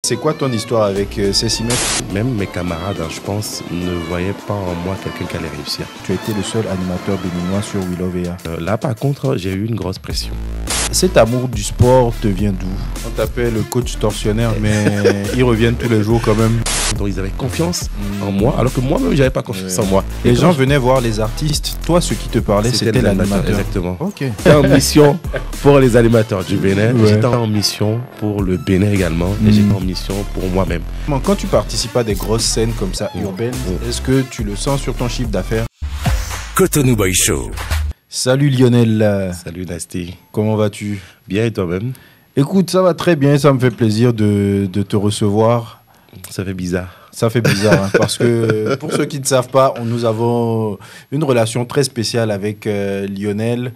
C'est quoi ton histoire avec Cécimètre? Même mes camarades, je pense, ne voyaient pas en moi quelqu'un qui allait réussir. Tu as été le seul animateur béninois sur Willovea. Là, par contre, j'ai eu une grosse pression. Cet amour du sport te vient d'où? On t'appelle le coach tortionnaire, mais ils reviennent tous les jours quand même. Donc ils avaient confiance en moi, alors que moi-même, j'avais pas confiance en moi. Les gens venaient voir les artistes. Toi, ce qui te parlait, c'était l'animateur. Exactement. Ok. J'étais en mission pour les animateurs du Bénin. Ouais. J'étais en mission pour le Bénin également. Et j'étais en mission pour moi-même. Quand tu participes à des grosses scènes comme ça, urbaines, est-ce que tu le sens sur ton chiffre d'affaires? Cotonou Boy Show. Salut Lionel. Salut Nasty. Comment vas-tu? Bien, et toi-même? Écoute, ça va très bien. Ça me fait plaisir de te recevoir. Ça fait bizarre. Ça fait bizarre, hein, parce que pour ceux qui ne savent pas, nous avons une relation très spéciale avec Lionel.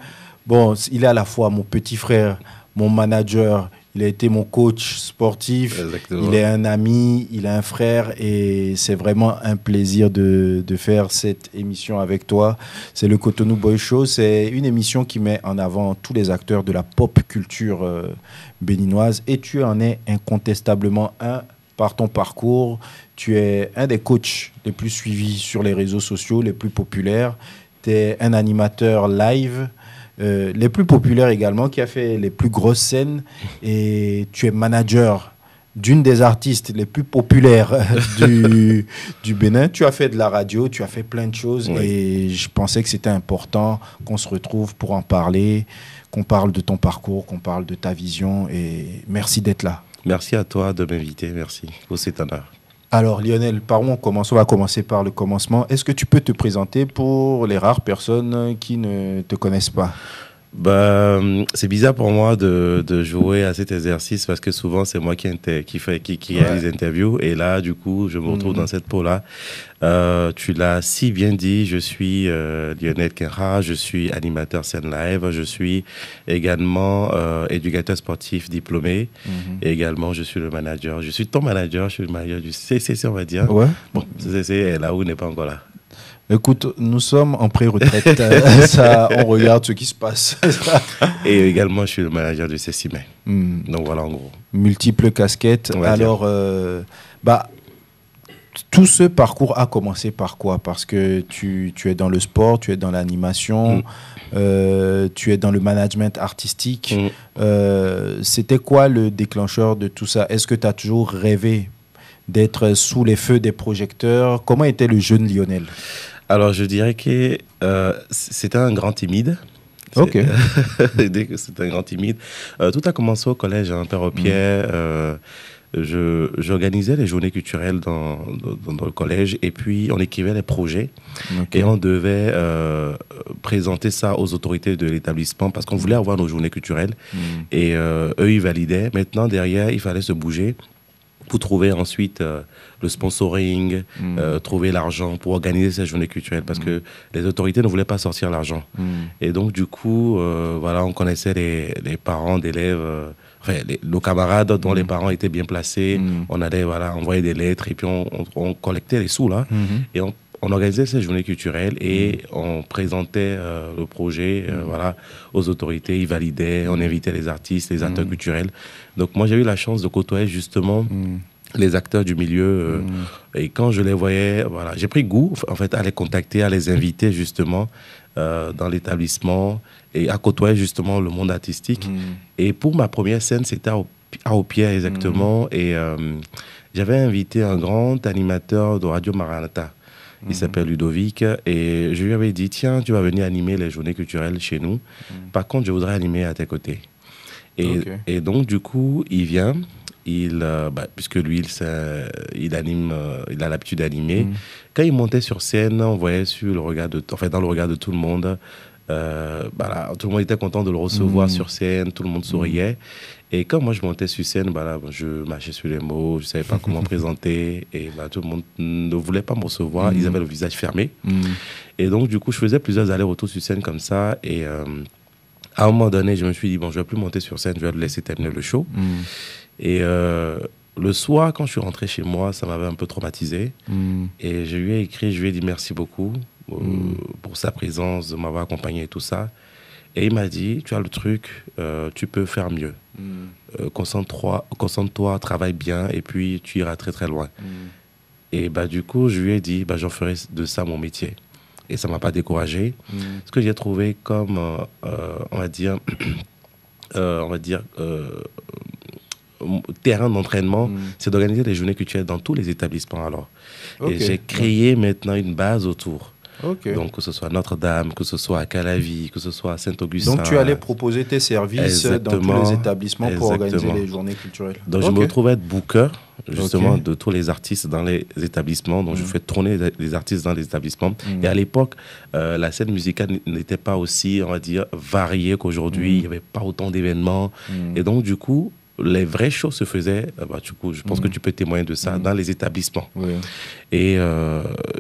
Bon, il est à la fois mon petit frère, mon manager, il a été mon coach sportif. Exactement. Il est un ami, il a un frère et c'est vraiment un plaisir de faire cette émission avec toi. C'est le Cotonou Boy Show. C'est une émission qui met en avant tous les acteurs de la pop culture béninoise et tu en es incontestablement un par ton parcours. Tu es un des coachs les plus suivis sur les réseaux sociaux, les plus populaires. Tu es un animateur live. Les plus populaires également, qui a fait les plus grosses scènes, et tu es manager d'une des artistes les plus populaires du Bénin. Tu as fait de la radio, tu as fait plein de choses, oui. Et je pensais que c'était important qu'on se retrouve pour en parler, qu'on parle de ton parcours, qu'on parle de ta vision, et merci d'être là. Merci à toi de m'inviter, merci pour cet honneur. Alors Lionel, par où on commence? On va commencer par le commencement. Est-ce que tu peux te présenter pour les rares personnes qui ne te connaissent pas? C'est bizarre pour moi de jouer à cet exercice parce que souvent c'est moi qui réalise les interviews et là du coup je me retrouve dans cette peau-là. Tu l'as si bien dit, je suis Lionel Kenra, je suis animateur scène live, je suis également éducateur sportif diplômé et également je suis le manager. Je suis ton manager, je suis le manager du CCC on va dire. Ouais. Bon, CCC est là où il n'est pas encore là. Écoute, nous sommes en pré-retraite, ça, on regarde ce qui se passe. Et également, je suis le manager du Cécimètre. Donc voilà, en gros. Multiples casquettes. Alors, tout ce parcours a commencé par quoi? Parce que tu es dans le sport, tu es dans l'animation, tu es dans le management artistique. C'était quoi le déclencheur de tout ça? Est-ce que tu as toujours rêvé d'être sous les feux des projecteurs? Comment était le jeune Lionel? Alors, je dirais que c'était un grand timide. Ok. C'était un grand timide. Tout a commencé au collège, Père au Pierre. J'organisais les journées culturelles dans le collège et puis on écrivait les projets et on devait présenter ça aux autorités de l'établissement parce qu'on voulait avoir nos journées culturelles et eux, ils validaient. Maintenant, derrière, il fallait se bouger pour trouver ensuite le sponsoring, trouver l'argent pour organiser ces journées culturelles parce que les autorités ne voulaient pas sortir l'argent. Et donc, du coup, voilà, on connaissait les parents d'élèves, nos camarades dont les parents étaient bien placés. On allait envoyer des lettres et puis on collectait les sous là. Et on organisait ces journées culturelles et on présentait le projet aux autorités, ils validaient, on invitait les artistes, les acteurs culturels. Donc moi j'ai eu la chance de côtoyer justement les acteurs du milieu et quand je les voyais, j'ai pris goût en fait à les contacter, à les inviter justement dans l'établissement et à côtoyer justement le monde artistique. Et pour ma première scène, c'était à Au Pierre exactement et j'avais invité un grand animateur de Radio Maranatha. Il s'appelle Ludovic et je lui avais dit tiens, tu vas venir animer les journées culturelles chez nous. Par contre, je voudrais animer à tes côtés. Et donc, du coup, il vient, puisque lui, il anime, il a l'habitude d'animer. Quand il montait sur scène, on voyait dans le regard de tout le monde, tout le monde était content de le recevoir sur scène, tout le monde souriait. Et quand moi je montais sur scène, je marchais sur les mots, je ne savais pas comment présenter. Et tout le monde ne voulait pas me recevoir, ils avaient le visage fermé. Et donc du coup, je faisais plusieurs allers-retours sur scène comme ça. Et à un moment donné, je me suis dit, je ne vais plus monter sur scène, je vais le laisser terminer le show. Et le soir, quand je suis rentré chez moi, ça m'avait un peu traumatisé. Et je lui ai écrit, je lui ai dit merci beaucoup pour sa présence, de m'avoir accompagné et tout ça. Et il m'a dit, tu as le truc, tu peux faire mieux. Concentre-toi, travaille bien et puis tu iras très très loin. Et du coup, je lui ai dit, j'en ferai de ça mon métier. Et ça ne m'a pas découragé. Ce que j'ai trouvé comme, on va dire, terrain d'entraînement, c'est d'organiser des journées culturelles dans tous les établissements. Alors. Et j'ai créé maintenant une base autour. Donc, que ce soit à Notre-Dame, que ce soit à Calavi, que ce soit à Saint-Augustin. Donc, tu allais proposer tes services dans tous les établissements pour organiser les journées culturelles. Donc, je me retrouvais être booker, justement, de tous les artistes dans les établissements. Donc, je fais tourner les artistes dans les établissements. Et à l'époque, la scène musicale n'était pas aussi, on va dire, variée qu'aujourd'hui. Il n'y avait pas autant d'événements. Et donc, du coup, les vraies choses se faisaient, du coup, je pense que tu peux témoigner de ça, dans les établissements. Et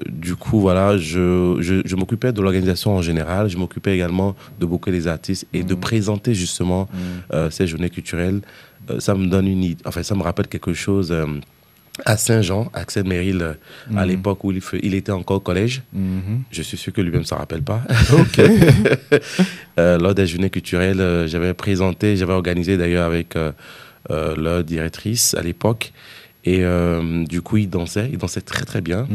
du coup, voilà, je m'occupais de l'organisation en général, je m'occupais également de booker les artistes et de présenter justement ces journées culturelles. Ça me donne une idée, enfin, ça me rappelle quelque chose à Saint-Jean, Axel Merrill, à l'époque où il était encore au collège. Je suis sûr que lui-même ne s'en rappelle pas. Lors des journées culturelles, j'avais organisé d'ailleurs avec leur directrice à l'époque. Et du coup, il dansait très très bien.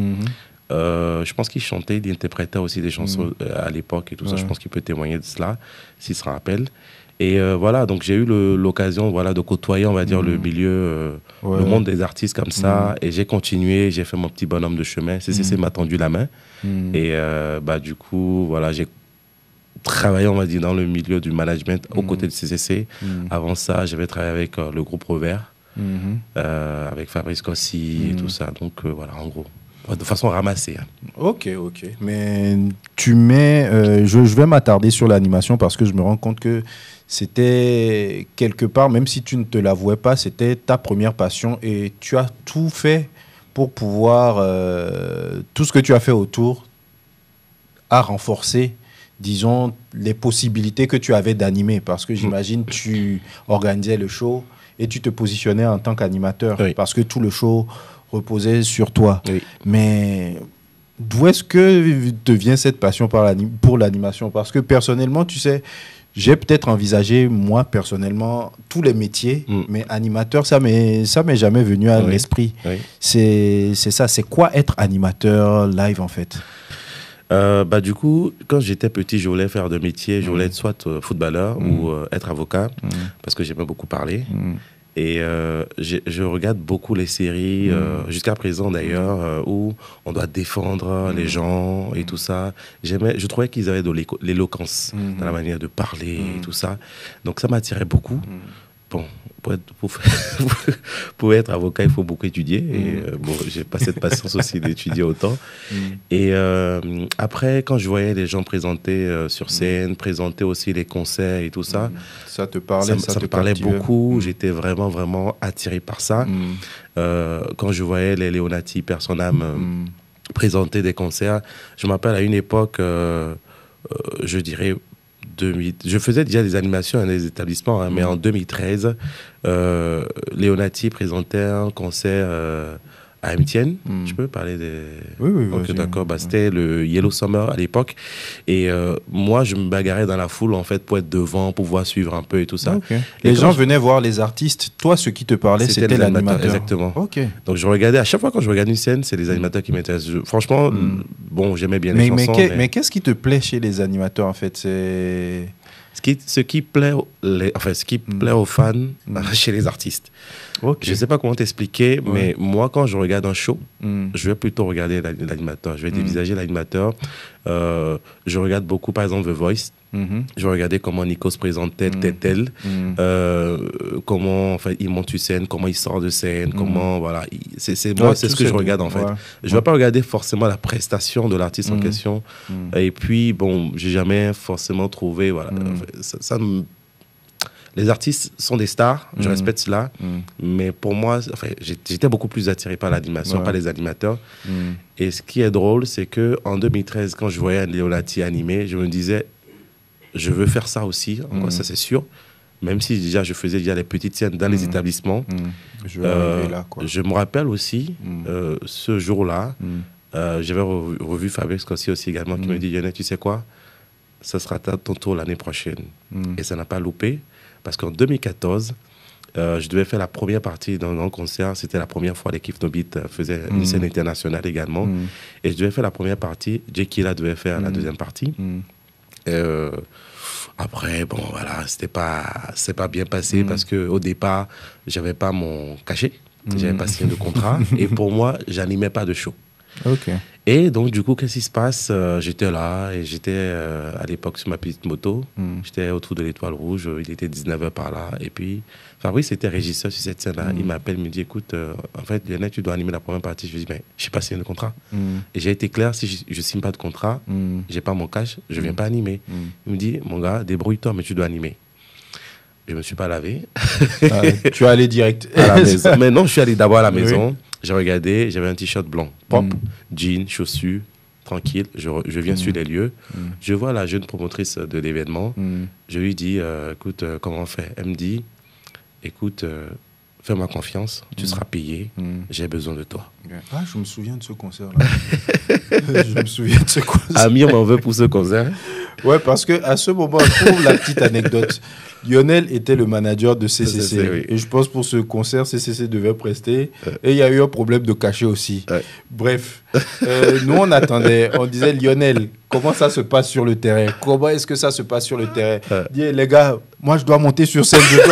Je pense qu'il chantait, il interprétait aussi des chansons à l'époque et tout ça. Je pense qu'il peut témoigner de cela, s'il se rappelle. Et voilà, donc j'ai eu l'occasion de côtoyer, on va dire, le milieu, le monde des artistes comme ça. Et j'ai continué, j'ai fait mon petit bonhomme de chemin. CCC m'a tendu la main. Et du coup, voilà, j'ai travaillé, on va dire, dans le milieu du management aux côtés de CCC. Avant ça, j'avais travaillé avec le groupe Revers, avec Fabrice Cossi et tout ça. Donc voilà, en gros. De façon ramassée. Ok. Mais je vais m'attarder sur l'animation parce que je me rends compte que c'était quelque part, même si tu ne te l'avouais pas, c'était ta première passion et tu as tout fait pour pouvoir... tout ce que tu as fait autour a renforcé, disons, les possibilités que tu avais d'animer. Parce que j'imagine tu organisais le show et tu te positionnais en tant qu'animateur parce que tout le show reposait sur toi. Mais d'où est-ce que te vient cette passion pour l'animation? Parce que personnellement, tu sais, j'ai peut-être envisagé, moi, personnellement, tous les métiers, mais animateur, ça m'est jamais venu à l'esprit. C'est ça. C'est quoi être animateur live, en fait? Du coup, quand j'étais petit, je voulais faire de métier. Je voulais être soit footballeur ou être avocat, parce que j'aimais beaucoup parler. Et je regarde beaucoup les séries, jusqu'à présent d'ailleurs, où on doit défendre les gens et tout ça. Je trouvais qu'ils avaient de l'éloquence dans la manière de parler et tout ça. Donc ça m'attirait beaucoup. Bon, pour être avocat, il faut beaucoup étudier. Et j'ai pas cette patience aussi d'étudier autant. Et après, quand je voyais les gens présenter sur scène, présenter aussi les concerts et tout ça, ça te parlait, ça me parlait beaucoup. J'étais vraiment, vraiment attiré par ça. Quand je voyais les Leonati Personam présenter des concerts, je m'appelle à une époque, je dirais, je faisais déjà des animations dans les établissements, mais en 2013, Leonati présentait un concert à Amitienne. Je peux parler des... Oui, ok, d'accord. C'était le Yellow Summer à l'époque. Et moi, je me bagarrais dans la foule, en fait, pour être devant, pour pouvoir suivre un peu et tout ça. Les gens venaient voir les artistes. Toi, ce qui te parlait, c'était l'animateur. Exactement. Donc, je regardais, à chaque fois quand je regarde une scène, c'est les animateurs qui m'intéressent. Franchement, j'aimais bien les chansons. Mais qu'est-ce qui te plaît chez les animateurs, en fait? Ce qui plaît aux fans chez les artistes. Je ne sais pas comment t'expliquer, mais moi, quand je regarde un show, je vais plutôt regarder l'animateur. Je vais dévisager l'animateur. Je regarde beaucoup, par exemple, The Voice. Je vais regarder comment Nico se présente tel. Comment il monte sur scène, comment il sort de scène, comment... Voilà. C'est ce que je regarde, en fait. Je ne vais pas regarder forcément la prestation de l'artiste en question. Et puis, j'ai jamais forcément trouvé... Voilà, les artistes sont des stars, je respecte cela, mais pour moi, j'étais beaucoup plus attiré par l'animation, pas les animateurs. Et ce qui est drôle, c'est qu'en 2013, quand je voyais Leonati animé, je me disais, je veux faire ça aussi, ça c'est sûr, même si déjà je faisais déjà les petites scènes dans les établissements. Je me rappelle aussi, ce jour-là, j'avais revu Fabrice Cossi aussi également, qui me dit, Lionel, tu sais quoi, ça sera ton tour l'année prochaine. Et ça n'a pas loupé. Parce qu'en 2014, je devais faire la première partie dans un concert. C'était la première fois l'équipe No Beat faisait une scène internationale également. Et je devais faire la première partie. Jekila devait faire la deuxième partie. Après, bon, voilà, c'est pas bien passé parce qu'au départ, j'avais pas mon cachet. J'avais pas signé de contrat. Et pour moi, j'animais pas de show. Ok. Et donc, du coup, qu'est-ce qui se passe? J'étais là et j'étais à l'époque sur ma petite moto. J'étais autour de l'Étoile Rouge. Il était 19h par là. Et puis, Fabrice était régisseur sur cette scène-là. Il m'appelle, il me dit, écoute, en fait, Lionel, tu dois animer la première partie. Je lui dis, mais je n'ai pas signé de contrat. Et j'ai été clair, si je ne signe pas de contrat, j'ai pas mon cash, je ne viens pas animer. Il me dit, mon gars, débrouille-toi, mais tu dois animer. Je ne me suis pas lavé. Tu es allé direct à la maison. Mais non, je suis allé d'abord à la maison. J'ai regardé, j'avais un t-shirt blanc, propre, jean, chaussures, tranquille. Je viens sur les lieux. Je vois la jeune promotrice de l'événement. Je lui dis, écoute, comment on fait? Elle me dit, écoute, fais-moi confiance, tu seras payé, j'ai besoin de toi. Ah, je me souviens de ce concert-là. Je me souviens de ce concert. Amir m'en veut pour ce concert. Ouais, parce qu'à ce moment, pour la petite anecdote, Lionel était le manager de CCC. Oui. Et je pense pour ce concert, CCC devait prester. Et il y a eu un problème de cachet aussi. Bref, nous on attendait, on disait Lionel, comment ça se passe sur le terrain? Comment est-ce que ça se passe sur le terrain? Dit, les gars, moi je dois monter sur scène, je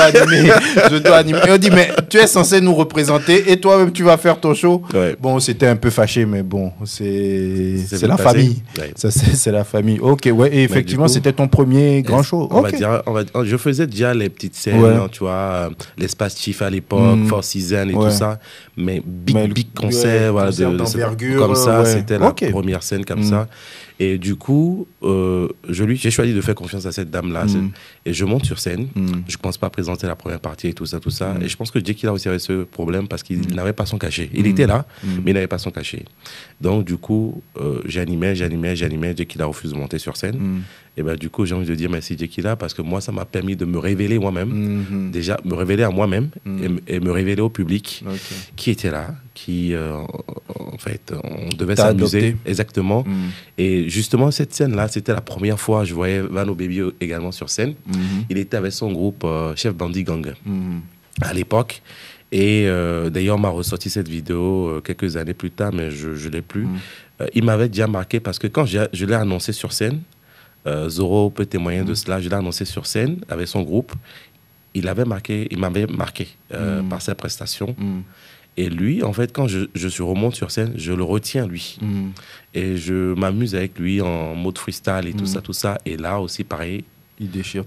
dois animer. Et on dit, mais tu es censé nous représenter et toi-même tu vas faire ton show. Bon, c'était un peu fâché, mais bon, c'est la famille. Ça, c'est la famille. Ok, ouais, et effectivement, c'était ton premier grand show. On va dire, je faisais déjà les petites scènes, tu vois, l'espace Chief à l'époque, Four Seasons et tout ça, mais big concert, voilà, comme ça, c'était la première scène comme ça. Et du coup, j'ai choisi de faire confiance à cette dame-là. Et je monte sur scène. Je ne pense pas présenter la première partie et tout ça. Et je pense que Jekila aussi avait ce problème parce qu'il n'avait pas son cachet. Il était là, mais il n'avait pas son cachet. Donc, du coup, j'animais. Jekila refuse de monter sur scène. Et ben, du coup, j'ai envie de dire merci Jekila parce que moi, ça m'a permis de me révéler moi-même. Déjà, me révéler à moi-même et me révéler au public qui était là, qui, en fait, on devait s'amuser. Exactement. Et justement, cette scène-là, c'était la première fois que je voyais Vano Baby également sur scène. Il était avec son groupe Chef Bandit Gang à l'époque. Et d'ailleurs, on m'a ressorti cette vidéo quelques années plus tard, mais je ne l'ai plus. Il m'avait déjà marqué parce que quand je l'ai annoncé sur scène, Zoro peut témoigner de cela, je l'ai annoncé sur scène avec son groupe. Il m'avait marqué par ses prestations. Et lui, en fait, quand je remonte sur scène, je le retiens, lui. Et je m'amuse avec lui en mode freestyle et tout ça. Et là aussi, pareil. Il déchire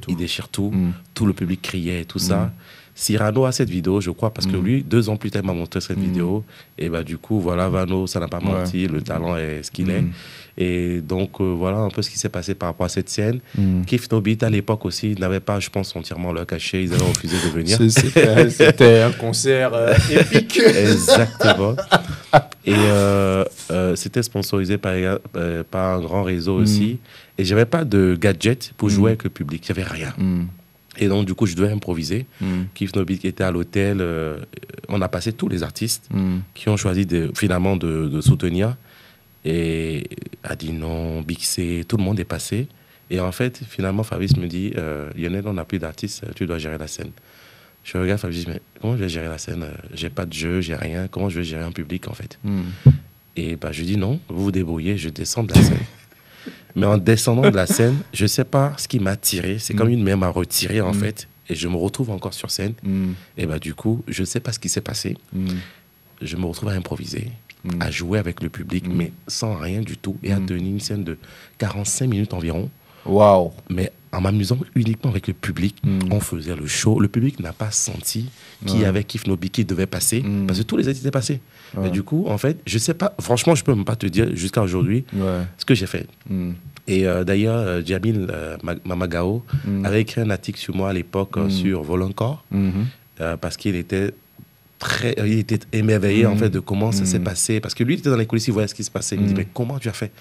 tout. Tout le public criait et tout ça. Cyrano a cette vidéo, je crois, parce que lui, 2 ans plus tard, il m'a montré cette vidéo. Et bah, du coup, voilà, Vano, ça n'a pas menti. Le talent est ce qu'il est. Et donc, voilà un peu ce qui s'est passé par rapport à cette scène. Kif No Beat, à l'époque aussi, n'avaient pas, je pense, entièrement leur cachet. Ils avaient refusé de venir. C'était un concert épique. Exactement. Et c'était sponsorisé par un grand réseau aussi. Et je n'avais pas de gadget pour jouer avec le public. Il n'y avait rien. Et donc, du coup, je devais improviser. Kif No Beat était à l'hôtel. On a passé tous les artistes qui ont choisi finalement de soutenir. Et a dit non, Bixé, tout le monde est passé. Et en fait, finalement, Fabrice me dit, Lionel, on n'a plus d'artistes, tu dois gérer la scène. Je regarde Fabrice, mais comment je vais gérer la scène? J'ai pas de jeu, j'ai rien. Comment je vais gérer un public, en fait? Et bah, je dis non, vous vous débrouillez, je descends de la scène. Mais en descendant de la scène, je sais pas ce qui m'a tiré. C'est comme une main m'a retiré, en fait. Et je me retrouve encore sur scène. Et bah, du coup, je ne sais pas ce qui s'est passé. Je me retrouve à improviser, à jouer avec le public, mais sans rien du tout. Et à tenir une scène de 45 minutes environ. Waouh! Mais en m'amusant uniquement avec le public, on faisait le show. Le public n'a pas senti qu'il y avait Kif No Beat qui devait passer, parce que tous les autres étaient passés. Mais du coup, en fait, je sais pas, franchement, je peux même pas te dire jusqu'à aujourd'hui ce que j'ai fait. Et d'ailleurs, Djamil Mamagao avait écrit un article sur moi à l'époque sur Vol encore, parce qu'il était il était émerveillé en fait de comment ça s'est passé, parce que lui il était dans les coulisses, il voyait ce qui se passait, il me dit mais comment tu as fait?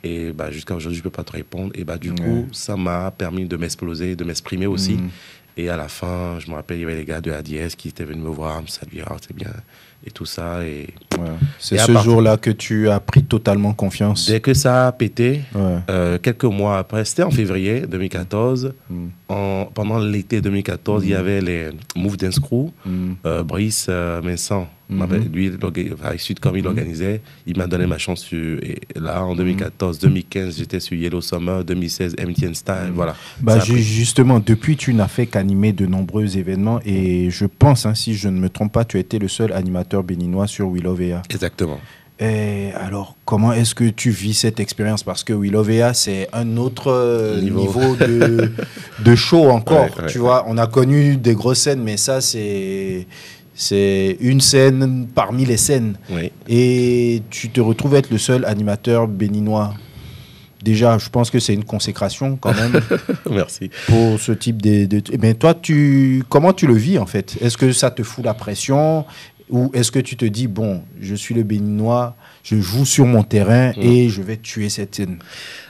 Et bah, jusqu'à aujourd'hui je peux pas te répondre. Et bah, du coup ça m'a permis de m'exploser, de m'exprimer aussi. Et à la fin je me rappelle il y avait les gars de ADS qui étaient venus me voir, me saluer, c'est bien, et tout ça. Et c'est ce jour-là que tu as pris totalement confiance. Dès que ça a pété, quelques mois après, c'était en février 2014, pendant l'été 2014, il y avait les Move Dance Crew, Brice Vincent. Lui, comme il organisait, il m'a donné ma chance. Et là, en 2014-2015, j'étais sur Yellow Summer, 2016, MTN Style, voilà. Justement, depuis, tu n'as fait qu'animer de nombreux événements et je pense, si je ne me trompe pas, tu as été le seul animateur béninois sur We Love EA. Exactement. Et alors, comment est-ce que tu vis cette expérience? Parce que We Love EA, c'est un autre niveau de show encore. Tu vois, on a connu des grosses scènes, mais ça, c'est une scène parmi les scènes. Oui. Et tu te retrouves être le seul animateur béninois. Déjà, je pense que c'est une consécration quand même. Merci. Pour ce type Mais toi, comment tu le vis en fait? Est-ce que ça te fout la pression? Ou est-ce que tu te dis, bon, je suis le béninois, je joue sur mon terrain et je vais tuer cette scène?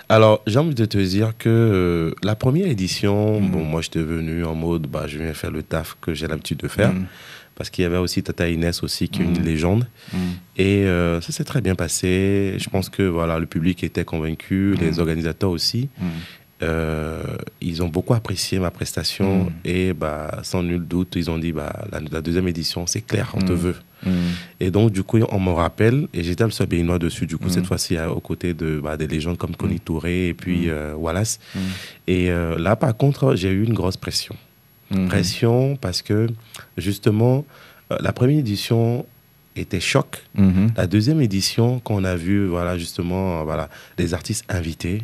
Alors, j'ai envie de te dire que la première édition, moi, j'étais venu en mode, je viens faire le taf que j'ai l'habitude de faire. Parce qu'il y avait aussi Tata Inès aussi, qui est une légende. Et ça s'est très bien passé. Je pense que voilà, le public était convaincu, les organisateurs aussi. Ils ont beaucoup apprécié ma prestation. Et sans nul doute, ils ont dit, la deuxième édition, c'est clair, on te veut. Et donc, du coup, on me rappelle, et j'étais le seul béninois dessus, du coup, cette fois-ci, aux côtés des légendes comme Connie Touré et puis Wallace. Et là, par contre, j'ai eu une grosse pression. Pression parce que, justement, la première édition était choc. La deuxième édition, quand on a vu, justement, les artistes invités,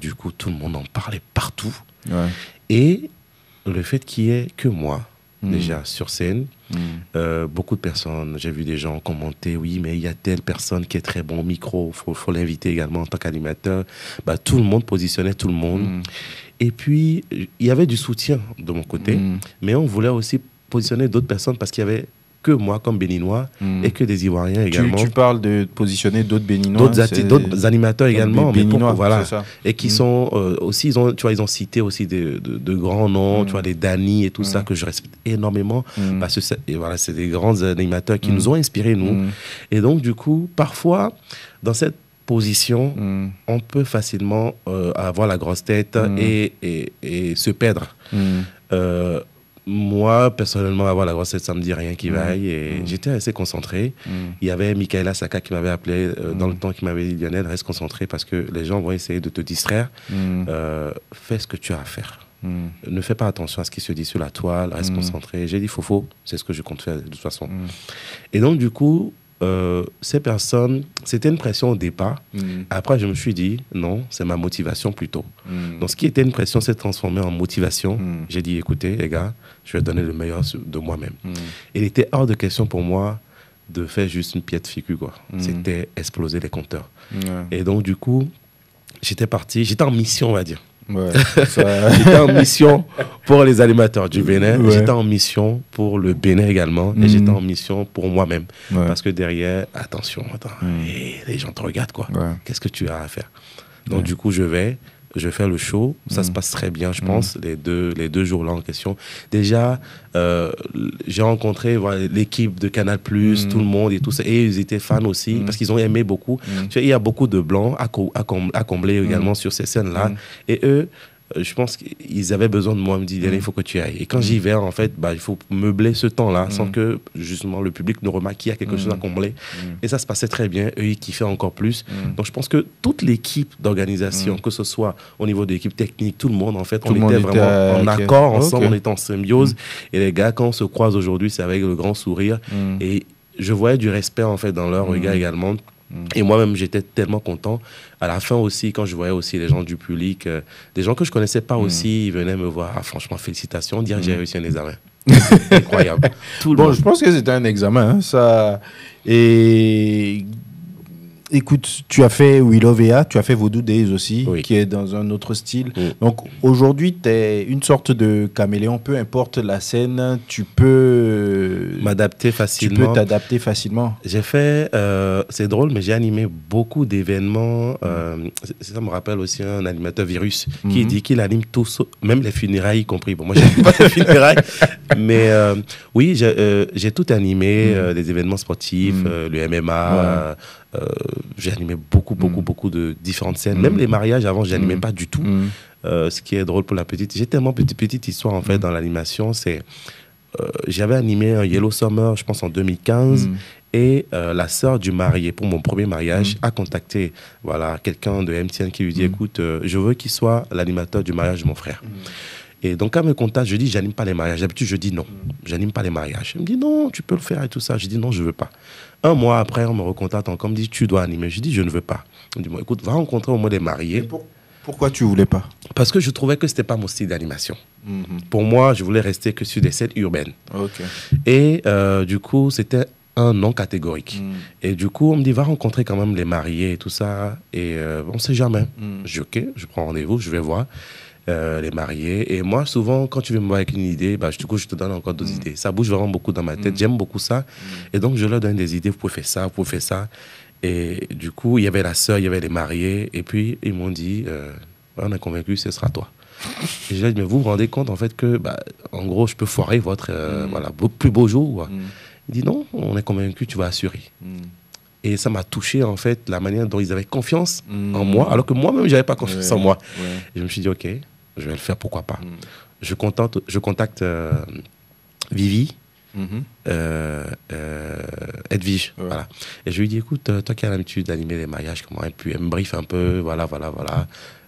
du coup, tout le monde en parlait partout. Et le fait qu'il n'y ait que moi, déjà, sur scène, beaucoup de personnes, j'ai vu des gens commenter, oui, mais il y a telle personne qui est très bon au micro, faut l'inviter également en tant qu'animateur. Tout le monde positionnait tout le monde. Et puis, il y avait du soutien de mon côté, mais on voulait aussi positionner d'autres personnes parce qu'il y avait que moi comme béninois et que des Ivoiriens également. Tu parles de positionner d'autres béninois, d'autres animateurs également, béninois, voilà, et qui sont aussi, ils ont cité aussi de grands noms, tu vois, les Dani et tout ça que je respecte énormément parce que c'est des grands animateurs qui nous ont inspirés nous. Et donc du coup, parfois dans cette position, on peut facilement avoir la grosse tête et se perdre. Moi, personnellement, avoir la grosse tête, ça me dit rien qui vaille. Et j'étais assez concentré. Il y avait Michaela Saka qui m'avait appelé dans le temps, qui m'avait dit, Lionel, reste concentré parce que les gens vont essayer de te distraire. Fais ce que tu as à faire. Ne fais pas attention à ce qui se dit sur la toile, reste concentré. J'ai dit, Fofo, c'est ce que je compte faire de toute façon. Et donc, du coup, ces personnes, c'était une pression au départ. Après, je me suis dit, non, c'est ma motivation plutôt. Donc, ce qui était une pression s'est transformé en motivation. J'ai dit, écoutez, les gars, je vais donner le meilleur de moi-même. Il était hors de question pour moi de faire juste une piètre figure, quoi. C'était exploser les compteurs. Et donc, du coup, j'étais en mission, on va dire. J'étais en mission pour les animateurs du Bénin, j'étais en mission pour le Bénin également, et j'étais en mission pour moi-même. Parce que derrière, attention, les gens te regardent, quoi. Qu'est-ce que tu as à faire? Donc du coup, je vais faire le show, ça se passe très bien, je pense, les deux jours-là en question. Déjà, j'ai rencontré l'équipe de Canal+, tout le monde et tout ça, et ils étaient fans aussi, parce qu'ils ont aimé beaucoup. Tu vois, il y a beaucoup de blancs à combler également sur ces scènes-là, et eux, je pense qu'ils avaient besoin de moi, ils me disaient, il faut que tu ailles. Et quand j'y vais, en fait, il faut meubler ce temps-là, sans que, justement, le public ne remarque qu'il y a quelque chose à combler. Et ça se passait très bien, eux, ils kiffaient encore plus. Donc, je pense que toute l'équipe d'organisation, que ce soit au niveau de l'équipe technique, tout le monde, en fait, on était vraiment en accord ensemble, on était en symbiose. Et les gars, quand on se croise aujourd'hui, c'est avec le grand sourire. Et je voyais du respect, en fait, dans leur regard également. Et moi-même, j'étais tellement content. À la fin aussi, quand je voyais aussi les gens du public, des gens que je ne connaissais pas aussi, ils venaient me voir. Ah, franchement, félicitations, dire que j'ai réussi un examen. Incroyable. Je pense que c'était un examen. Ça. Et écoute, tu as fait We Love Ea, tu as fait Vodou Days aussi, Oui. qui est dans un autre style. Donc aujourd'hui, tu es une sorte de caméléon, peu importe la scène, tu peux M'adapter facilement. t'adapter facilement. J'ai fait, c'est drôle, mais j'ai animé beaucoup d'événements. Ça me rappelle aussi un animateur Virus qui dit qu'il anime tout, même les funérailles y compris. Bon, moi, j'aime pas les funérailles, mais oui, j'ai tout animé, des événements sportifs, le MMA. J'ai animé beaucoup de différentes scènes. Même les mariages, avant, je n'animais pas du tout. Ce qui est drôle pour la petite. J'ai tellement petite histoire, en fait, dans l'animation. C'est j'avais animé un Yellow Summer, je pense, en 2015. Et la sœur du marié, pour mon premier mariage, a contacté quelqu'un de MTN qui lui dit, écoute, je veux qu'il soit l'animateur du mariage de mon frère. Et donc, quand elle me contacte, je dis, j'anime pas les mariages. D'habitude, je dis non, j'anime pas les mariages. Elle me dit, non, tu peux le faire et tout ça. Je dis, non, je veux pas. Un mois après, on me recontacte encore, on me dit, tu dois animer. Je dis, je ne veux pas. On me dit, bon, écoute, va rencontrer au moins des mariés. Pourquoi tu voulais pas? Parce que je trouvais que c'était pas mon style d'animation. Pour moi, je voulais rester que sur des scènes urbaines. Et du coup, c'était un non catégorique. Et du coup, on me dit, va rencontrer quand même les mariés et tout ça. Et on ne sait jamais. Je dis, ok, je prends rendez-vous, je vais voir les mariés. Et moi, souvent, quand tu veux me voir avec une idée, du coup, je te donne encore d'autres idées. Ça bouge vraiment beaucoup dans ma tête. J'aime beaucoup ça. Et donc, je leur donne des idées. Vous pouvez faire ça, vous pouvez faire ça. Et du coup, il y avait la sœur, il y avait les mariés. Et puis, ils m'ont dit, on est convaincu, ce sera toi. Et je leur ai dit, mais vous vous rendez compte, en fait, que, en gros, je peux foirer votre plus beau jour. Il dit, non, on est convaincu, tu vas assurer. Et ça m'a touché, en fait, la manière dont ils avaient confiance en moi, alors que moi-même, je n'avais pas confiance en moi. Et je me suis dit, ok, je vais le faire, pourquoi pas. Je contacte Vivi, Edwige, voilà. Et je lui dis, écoute, toi qui as l'habitude d'animer les mariages, comment? Et puis elle me briefe un peu, voilà.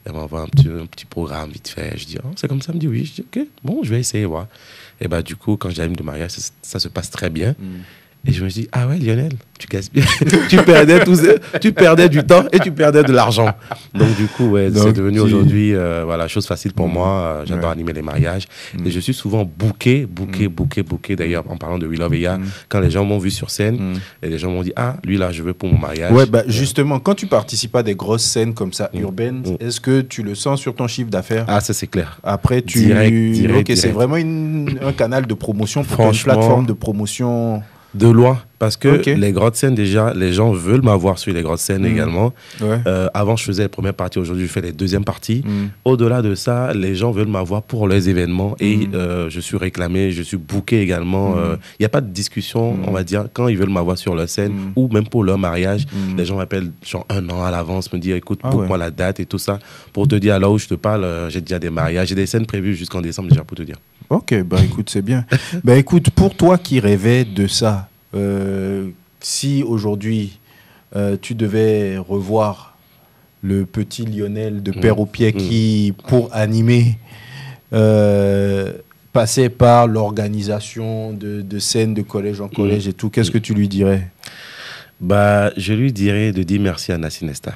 Elle m'envoie un petit programme vite fait. Je dis, oh, c'est comme ça. Elle me dit, oui. Je dis, ok, bon, je vais essayer, voir. Et du coup, quand j'anime le mariage, ça se passe très bien. Et je me dis, ah ouais, Lionel, tu gaspilles. tu perdais du temps et tu perdais de l'argent. Donc, du coup, c'est devenu aujourd'hui chose facile pour moi. J'adore animer les mariages. Et je suis souvent booké. D'ailleurs, en parlant de We Love Ea, quand les gens m'ont vu sur scène, et les gens m'ont dit, ah, lui là, je veux pour mon mariage. Ouais, justement, quand tu participes à des grosses scènes comme ça, urbaines, est-ce que tu le sens sur ton chiffre d'affaires? Ah, ça, c'est clair. Après, Direct. C'est vraiment un canal de promotion, pour une plateforme de promotion. De loin, parce que les grandes scènes, déjà, les gens veulent m'avoir sur les grandes scènes également. Avant, je faisais les premières parties, aujourd'hui, je fais les deuxièmes parties. Au-delà de ça, les gens veulent m'avoir pour les événements et je suis réclamé, je suis booké également. Il n'y a pas de discussion, on va dire, quand ils veulent m'avoir sur leur scène ou même pour leur mariage. Les gens m'appellent genre 1 an à l'avance, me disent, écoute, book-moi la date et tout ça. Pour te dire, là où je te parle, j'ai déjà des mariages, j'ai des scènes prévues jusqu'en décembre déjà, pour te dire. Ok, écoute, c'est bien. Écoute, pour toi qui rêvais de ça, si aujourd'hui tu devais revoir le petit Lionel de Père au Pied qui, pour animer, passait par l'organisation de scènes de collège en collège et tout, qu'est-ce que tu lui dirais? Je lui dirais de dire merci à Nassi Nesta.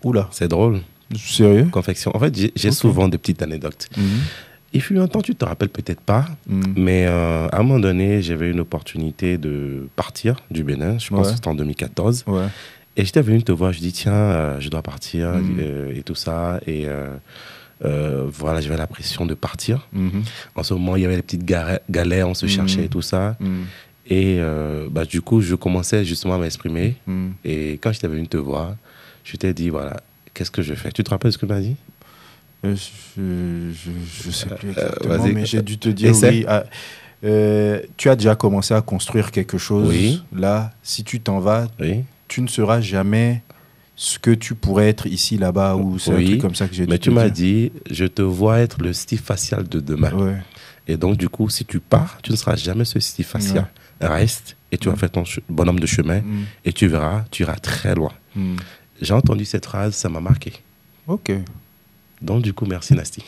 Oula. C'est drôle. Sérieux? Confection. En fait, j'ai souvent des petites anecdotes. Il fut un temps, tu te rappelles peut-être pas, mais à un moment donné, j'avais une opportunité de partir du Bénin, je pense que c'était en 2014. Et j'étais venu te voir, je dis tiens, je dois partir et tout ça. Et j'avais la pression de partir. En ce moment, il y avait les petites galères, on se cherchait et tout ça. Et du coup, je commençais justement à m'exprimer. Et quand j'étais venu te voir, je t'ai dit, voilà, qu'est-ce que je fais? Tu te rappelles ce que tu m'as dit? Je sais plus exactement, mais j'ai dû te dire oui. Tu as déjà commencé à construire quelque chose. Là, si tu t'en vas, tu ne seras jamais ce que tu pourrais être ici, là-bas, ou c'est un truc comme ça que j'ai dit. Mais tu m'as dit, je te vois être le Steve facial de demain. Et donc, du coup, si tu pars, tu ne seras jamais ce Steve facial. Reste et tu vas faire ton bonhomme de chemin et tu verras, tu iras très loin. J'ai entendu cette phrase, ça m'a marqué. Ok. Donc, du coup, merci Nasty.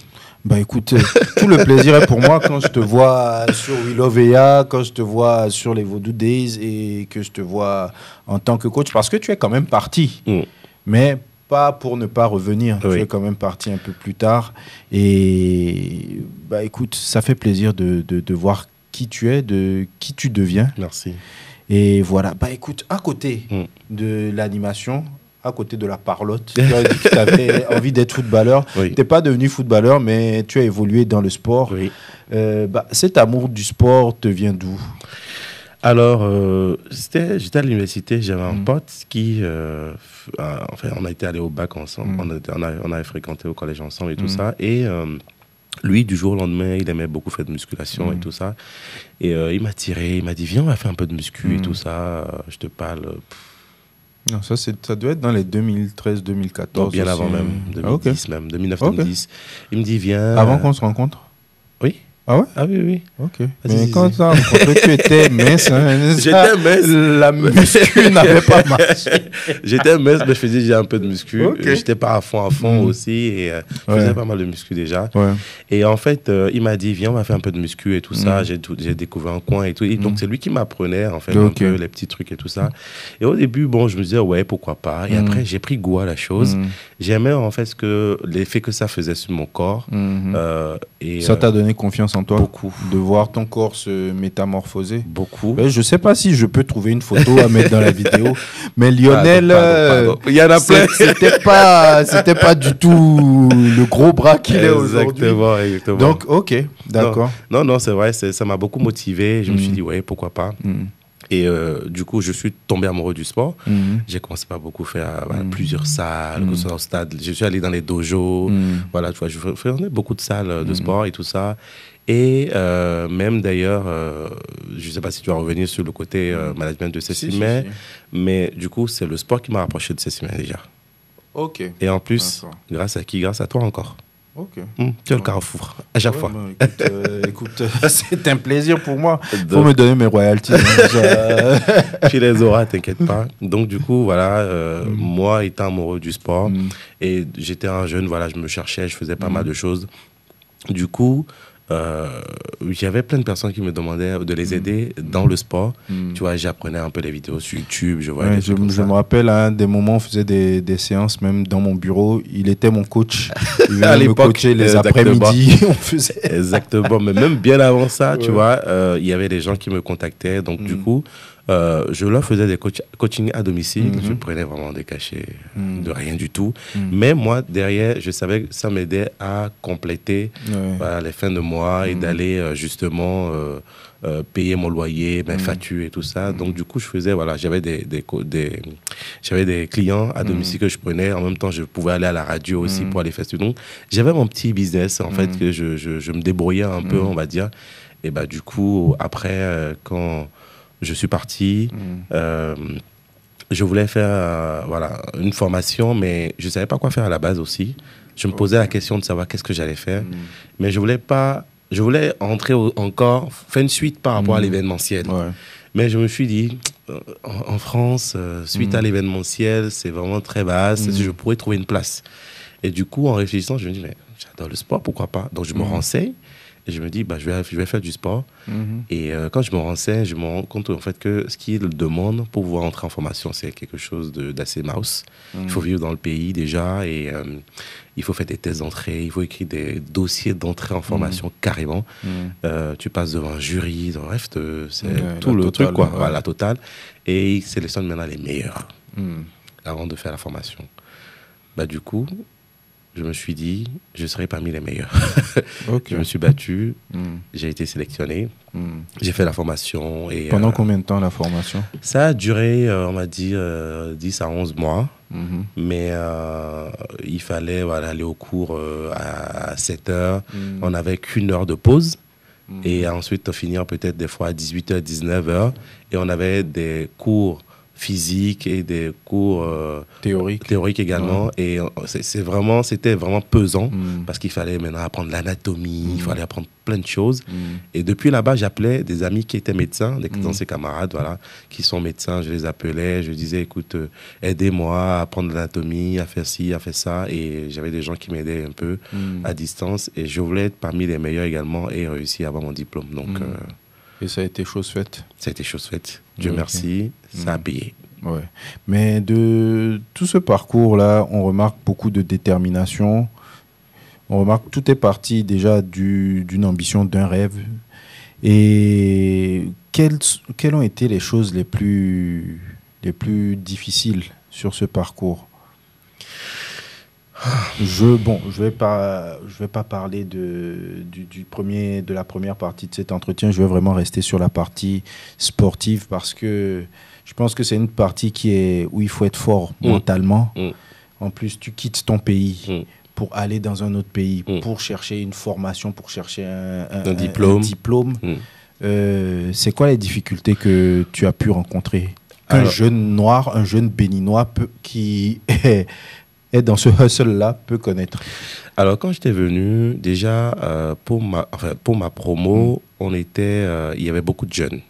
Écoute, tout le plaisir est pour moi quand je te vois sur We Love Ea, quand je te vois sur les Vodou Days et que je te vois en tant que coach, parce que tu es quand même parti, mais pas pour ne pas revenir. Tu es quand même parti un peu plus tard. Et écoute, ça fait plaisir de voir qui tu es, de qui tu deviens. Merci. Et voilà. Bah écoute, à côté de l'animation, à côté de la parlotte, tu as dit que tu avais envie d'être footballeur. Oui. Tu n'es pas devenu footballeur, mais tu as évolué dans le sport. Oui. Cet amour du sport te vient d'où? Alors, j'étais à l'université, j'avais un pote qui... enfin, on a été allé au bac ensemble, on avait fréquenté au collège ensemble et tout ça. Et lui, du jour au lendemain, il aimait beaucoup faire de musculation et tout ça. Et il m'a tiré, il m'a dit, viens, on va faire un peu de muscu et tout ça. Je te parle... Non, ça doit être dans les 2013-2014. Bien avant même, 2010 même, 2009-2010. Il me dit, viens... Avant qu'on se rencontre? Oui. Ah ouais? Ah oui, oui. Ok. Mais quand tu as rencontré, tu étais mince. Hein, j'étais mince. La muscu n'avait pas marché. J'étais mince, mais je faisais déjà un peu de muscu. Okay. J'étais pas à fond aussi. Et je faisais pas mal de muscu déjà. Ouais. Et en fait, il m'a dit, viens, on va faire un peu de muscu et tout ça. J'ai découvert un coin et tout. Et donc, c'est lui qui m'apprenait, en fait, un peu les petits trucs et tout ça. Et au début, bon, je me disais, ouais, pourquoi pas. Et après, j'ai pris goût à la chose. J'aimais, en fait, l'effet que ça faisait sur mon corps. Et ça t'a donné confiance en toi? Beaucoup. De voir ton corps se métamorphoser? Beaucoup. Je ne sais pas si je peux trouver une photo à mettre dans la vidéo, mais Lionel, pardon. Il y en a plein. C'était pas du tout le gros bras qu'il est aujourd'hui. Exactement. Donc, ok, d'accord. Non, c'est vrai, ça m'a beaucoup motivé. Je me suis dit, ouais, pourquoi pas. Et du coup, je suis tombé amoureux du sport. J'ai commencé à beaucoup faire plusieurs salles, que ce soit au stade. Je suis allé dans les dojos. Voilà, tu vois, je faisais beaucoup de salles de sport et tout ça. Et même d'ailleurs, je ne sais pas si tu vas revenir sur le côté management de Cécimé, mais du coup, c'est le sport qui m'a rapproché de Cécimé déjà. Ok. Et en plus, grâce à qui? Grâce à toi encore. Ok. Tu es le carrefour, à chaque fois. Écoute, c'est un plaisir pour moi. Il faut me donner mes royalties. Tu les auras, t'inquiète pas. Donc, du coup, voilà, moi, étant amoureux du sport, et j'étais un jeune, voilà, je me cherchais, je faisais pas mal de choses. Du coup, j'avais plein de personnes qui me demandaient de les aider dans le sport. Tu vois, j'apprenais un peu des vidéos sur YouTube. Je me rappelle, à des moments, on faisait des séances, même dans mon bureau. Il était mon coach. Il à venait me coacher les après-midi. On faisait... Exactement. Mais même bien avant ça, tu vois, il y avait des gens qui me contactaient. Donc, du coup, je leur faisais des coachings à domicile. Je prenais vraiment des cachets de rien du tout. Mais moi, derrière, je savais que ça m'aidait à compléter les fins de mois et d'aller justement payer mon loyer, mes factures et tout ça. Donc, du coup, je faisais, voilà, j'avais des clients à domicile que je prenais. En même temps, je pouvais aller à la radio aussi pour aller faire ça. Donc, j'avais mon petit business, en fait, que je me débrouillais un peu, on va dire. Et bah, du coup, après, quand je suis parti, je voulais faire une formation, mais je ne savais pas quoi faire à la base aussi. Je me posais la question de savoir qu'est-ce que j'allais faire. Mais je voulais entrer encore, faire une suite par rapport à l'événementiel. Mais je me suis dit, en France, suite à l'événementiel, c'est vraiment très vaste. Je pourrais trouver une place. Et du coup, en réfléchissant, je me dis, mais j'adore le sport, pourquoi pas? Donc, je me renseigne. Et je me dis, je vais faire du sport. Et quand je me renseigne, je me rends compte en fait que ce qu'il demande pour pouvoir entrer en formation, c'est quelque chose d'assez mouse. Il faut vivre dans le pays déjà et il faut faire des tests d'entrée, il faut écrire des dossiers d'entrée en formation carrément. Tu passes devant un jury, bref, c'est tout le truc, quoi. Voilà, la totale. Et il sélectionne maintenant les meilleurs avant de faire la formation. Bah, du coup, je me suis dit, je serai parmi les meilleurs. Je me suis battu, j'ai été sélectionné, j'ai fait la formation. Et, pendant combien de temps la formation? Ça a duré, on va dire, 10 à 11 mois. Mais il fallait aller au cours à 7 heures. On n'avait qu'une heure de pause. Et ensuite, finir peut-être des fois à 18h, 19h. Et on avait des cours physique et des cours théoriques également. Et c'était vraiment pesant parce qu'il fallait maintenant apprendre l'anatomie, il fallait apprendre plein de choses. Et depuis là-bas, j'appelais des amis qui étaient médecins, des anciens camarades, voilà, qui sont médecins. Je les appelais, je disais, écoute, aidez-moi à apprendre l'anatomie, à faire ci, à faire ça. Et j'avais des gens qui m'aidaient un peu à distance. Et je voulais être parmi les meilleurs également et réussir à avoir mon diplôme. Donc, et ça a été chose faite? Ça a été chose faite. Dieu merci, ça a payé. Ouais. Mais de tout ce parcours-là, on remarque beaucoup de détermination. On remarque que tout est parti déjà d'une ambition, d'un rêve. Et quelles ont été les choses les plus difficiles sur ce parcours? Je vais pas parler de la première partie de cet entretien. Je vais vraiment rester sur la partie sportive parce que je pense que c'est une partie où il faut être fort mentalement. En plus, tu quittes ton pays pour aller dans un autre pays, pour chercher une formation, pour chercher un diplôme. C'est quoi les difficultés que tu as pu rencontrer? Un jeune noir, un jeune béninois qui est dans ce hustle-là peut connaître. Alors, quand j'étais venu, déjà, pour ma promo, il y avait beaucoup de jeunes.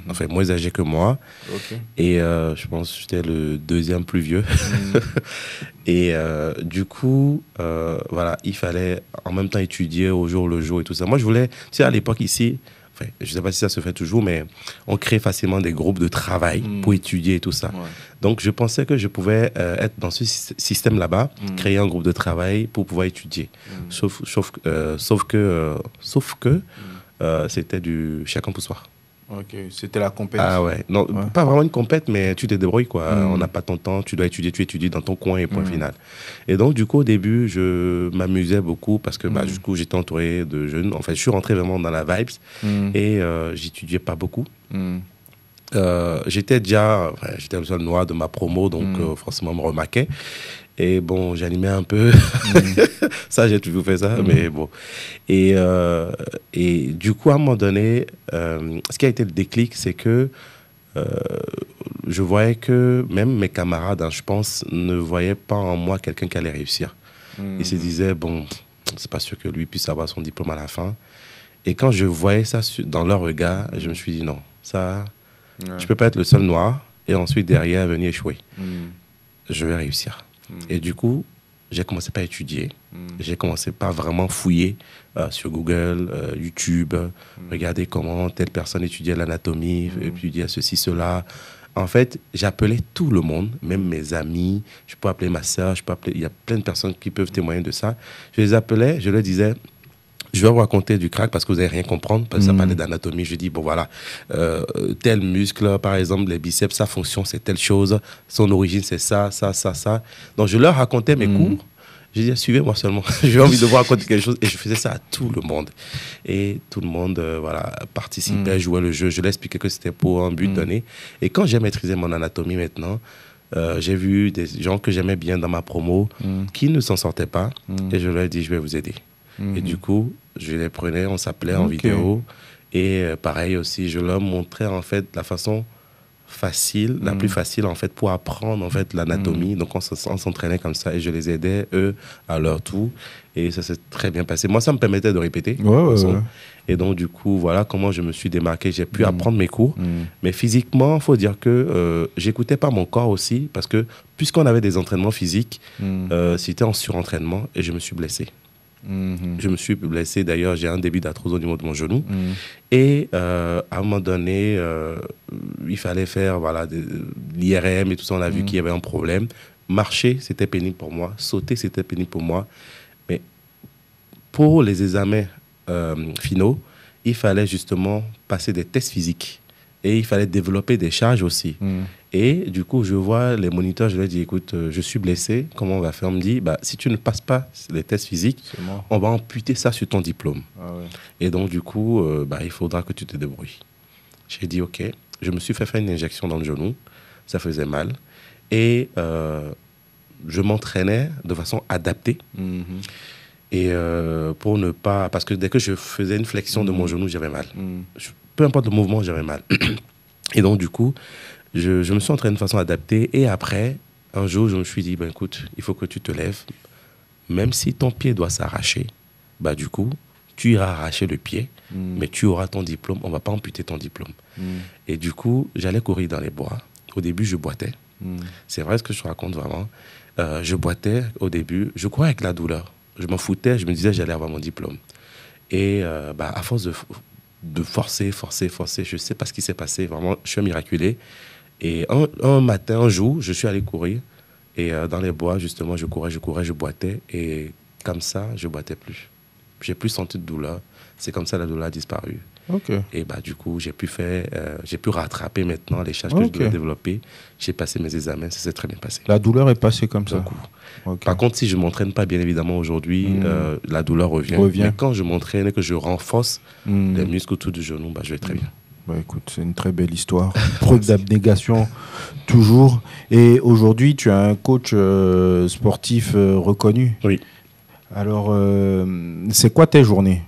Enfin, moins âgés que moi. Okay. Et je pense que j'étais le deuxième plus vieux. Et du coup, voilà, il fallait en même temps étudier au jour le jour et tout ça. Moi, je voulais, tu sais, à l'époque ici, enfin, je ne sais pas si ça se fait toujours, mais on crée facilement des groupes de travail pour étudier et tout ça. Ouais. Donc, je pensais que je pouvais être dans ce système là-bas, créer un groupe de travail pour pouvoir étudier. Sauf que c'était du chacun pour soi. Ok, c'était la compétition. Ah ouais, non, pas vraiment une compète, mais tu te débrouilles quoi. On n'a pas ton temps, tu dois étudier, tu étudies dans ton coin et point final. Et donc du coup au début je m'amusais beaucoup parce que du coup j'étais entouré de jeunes. En fait je suis rentré vraiment dans la vibes et j'étudiais pas beaucoup. J'étais le seul noir de ma promo donc forcément on me remarquait. Et bon, j'animais un peu. Ça, j'ai toujours fait ça, mais bon. Et du coup, à un moment donné, ce qui a été le déclic, c'est que je voyais que même mes camarades, je pense, ne voyaient pas en moi quelqu'un qui allait réussir. Ils se disaient, bon, c'est pas sûr que lui puisse avoir son diplôme à la fin. Et quand je voyais ça dans leur regard, je me suis dit, non, ça, je peux pas être le seul noir et ensuite derrière venir échouer. Je vais réussir. Et du coup, j'ai commencé par étudier. J'ai commencé par vraiment fouiller sur Google, YouTube, regarder comment telle personne étudiait l'anatomie, étudiait ceci, cela. En fait, j'appelais tout le monde, même mes amis. Je peux appeler ma sœur, il y a plein de personnes qui peuvent témoigner de ça. Je les appelais, je leur disais... Je vais vous raconter du crack parce que vous n'allez rien comprendre, parce que ça parlait d'anatomie. Je dis, bon voilà, tel muscle, par exemple, les biceps, sa fonction, c'est telle chose, son origine, c'est ça. Donc, je leur racontais mes cours. Je disais, suivez-moi seulement. J'ai envie de vous raconter quelque chose. Et je faisais ça à tout le monde. Et tout le monde, participait, jouait le jeu. Je leur expliquais que c'était pour un but donné. Et quand j'ai maîtrisé mon anatomie maintenant, j'ai vu des gens que j'aimais bien dans ma promo qui ne s'en sortaient pas. Et je leur ai dit, je vais vous aider. Et du coup, je les prenais, on s'appelait en vidéo. Et pareil aussi, je leur montrais en fait la façon facile, la plus facile en fait pour apprendre en fait l'anatomie. Donc on s'entraînait comme ça et je les aidais eux à leur tour. Et ça s'est très bien passé. Moi, ça me permettait de répéter. Et donc du coup, voilà comment je me suis démarqué. J'ai pu apprendre mes cours. Mais physiquement, il faut dire que j'écoutais pas mon corps aussi parce que puisqu'on avait des entraînements physiques, c'était en surentraînement et je me suis blessé. Je me suis blessé, d'ailleurs j'ai un début d'arthrose au niveau de mon genou et à un moment donné il fallait faire l'IRM et tout ça, on a vu qu'il y avait un problème. Marcher c'était pénible pour moi, sauter c'était pénible pour moi, mais pour les examens finaux il fallait justement passer des tests physiques et il fallait développer des charges aussi. Et du coup, je vois les moniteurs, je leur dis, écoute, je suis blessé, comment on va faire? On me dit, si tu ne passes pas les tests physiques, on va amputer ça sur ton diplôme. Et donc, du coup, il faudra que tu te débrouilles. J'ai dit, OK. Je me suis fait faire une injection dans le genou, ça faisait mal. Et je m'entraînais de façon adaptée. Et pour ne pas... Parce que dès que je faisais une flexion de mon genou, j'avais mal. Peu importe le mouvement, j'avais mal. Et donc, du coup, je me suis entraîné de façon adaptée. Et après, un jour, je me suis dit, écoute, il faut que tu te lèves. Même si ton pied doit s'arracher, du coup, tu iras arracher le pied, mais tu auras ton diplôme. On ne va pas amputer ton diplôme. Et du coup, j'allais courir dans les bois. Au début, je boitais. C'est vrai ce que je te raconte vraiment. Je boitais au début. Je courais avec la douleur. Je m'en foutais. Je me disais, j'allais avoir mon diplôme. Et à force de forcer, je ne sais pas ce qui s'est passé. Vraiment, je suis miraculé. Et un matin, un jour, je suis allé courir. Et dans les bois, justement, je courais, je boitais. Et comme ça, je ne boitais plus. Je n'ai plus senti de douleur. C'est comme ça la douleur a disparu. Ok. Et bah, du coup, j'ai pu rattraper maintenant les charges que je devais développer. J'ai passé mes examens, ça s'est très bien passé. La douleur est passée comme ça. Okay. Par contre, si je ne m'entraîne pas, bien évidemment, aujourd'hui, la douleur revient. Mais quand je m'entraîne et que je renforce les muscles autour du genou, bah, je vais très bien. Bah, écoute, c'est une très belle histoire. Preuve d'abnégation, toujours. Et aujourd'hui, tu as un coach sportif reconnu. Oui. Alors, c'est quoi tes journées?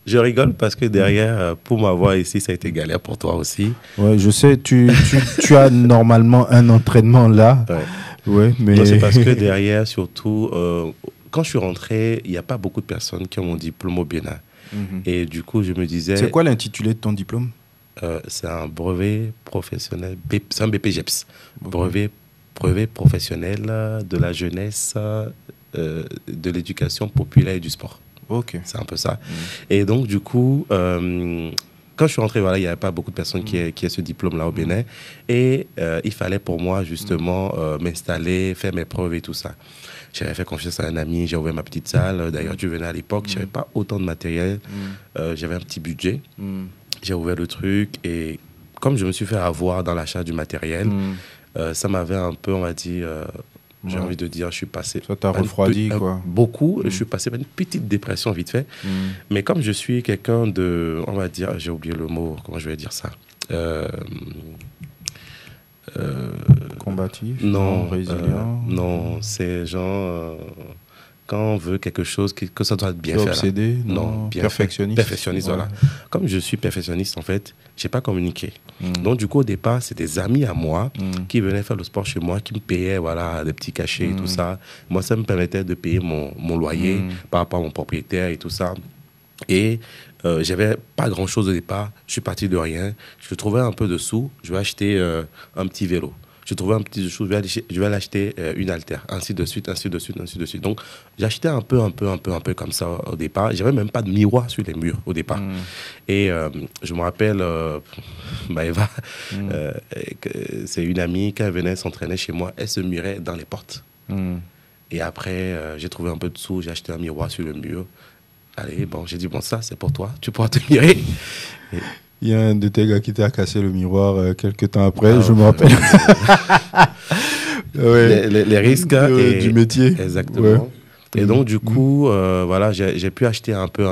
Je rigole parce que derrière, pour m'avoir ici, ça a été galère pour toi aussi. Ouais, je sais, tu as normalement un entraînement là. Ouais, mais... Non, c'est parce que derrière, surtout, quand je suis rentré, il n'y a pas beaucoup de personnes qui ont mon diplôme au Bénin. Et du coup, je me disais... C'est quoi l'intitulé de ton diplôme? C'est un brevet professionnel, c'est un BPGEPS, brevet professionnel de la jeunesse, de l'éducation populaire et du sport. Ok. C'est un peu ça. Et donc, du coup, quand je suis rentré, voilà, il n'y avait pas beaucoup de personnes qui aient ce diplôme-là au Bénin. Et il fallait pour moi, justement, m'installer, faire mes preuves et tout ça. J'avais fait confiance à un ami, j'ai ouvert ma petite salle. D'ailleurs, tu venais à l'époque, je n'avais pas autant de matériel. J'avais un petit budget. J'ai ouvert le truc et comme je me suis fait avoir dans l'achat du matériel, ça m'avait un peu, on va dire... j'ai envie de dire, je suis passé... Ça t'a refroidi, quoi. Beaucoup. Je suis passé par une petite dépression, vite fait. Mais comme je suis quelqu'un de... On va dire... J'ai oublié le mot. Comment je vais dire ça combatif? Non. Résilient? Non, c'est genre... quand on veut quelque chose, que ça doit être bien fait. Obsédé? Non, bien perfectionniste. Perfectionniste, voilà. Comme je suis perfectionniste, en fait, je n'ai pas communiqué. Donc, du coup, au départ, c'est des amis à moi qui venaient faire le sport chez moi, qui me payaient voilà, des petits cachets et tout ça. Moi, ça me permettait de payer mon loyer par rapport à mon propriétaire et tout ça. Et j'avais pas grand-chose au départ. Je suis parti de rien. Je trouvais un peu de sous. Je vais acheter un petit vélo. Je trouvais un petit chose, je vais l'acheter une haltère, ainsi de suite, ainsi de suite, ainsi de suite. Donc, j'achetais un peu comme ça au départ. J'avais même pas de miroir sur les murs au départ. Et je me rappelle, Maëva, c'est une amie, quand elle venait s'entraîner chez moi, elle se mirait dans les portes. Et après, j'ai trouvé un peu de sous, j'ai acheté un miroir sur le mur. Allez, bon, j'ai dit, bon, ça, c'est pour toi, tu pourras te mirer. Il y a un de tes gars qui t'a cassé le miroir quelques temps après, je me rappelle. Les risques du métier. Exactement. Ouais. Et donc, du coup, voilà, j'ai pu acheter un peu,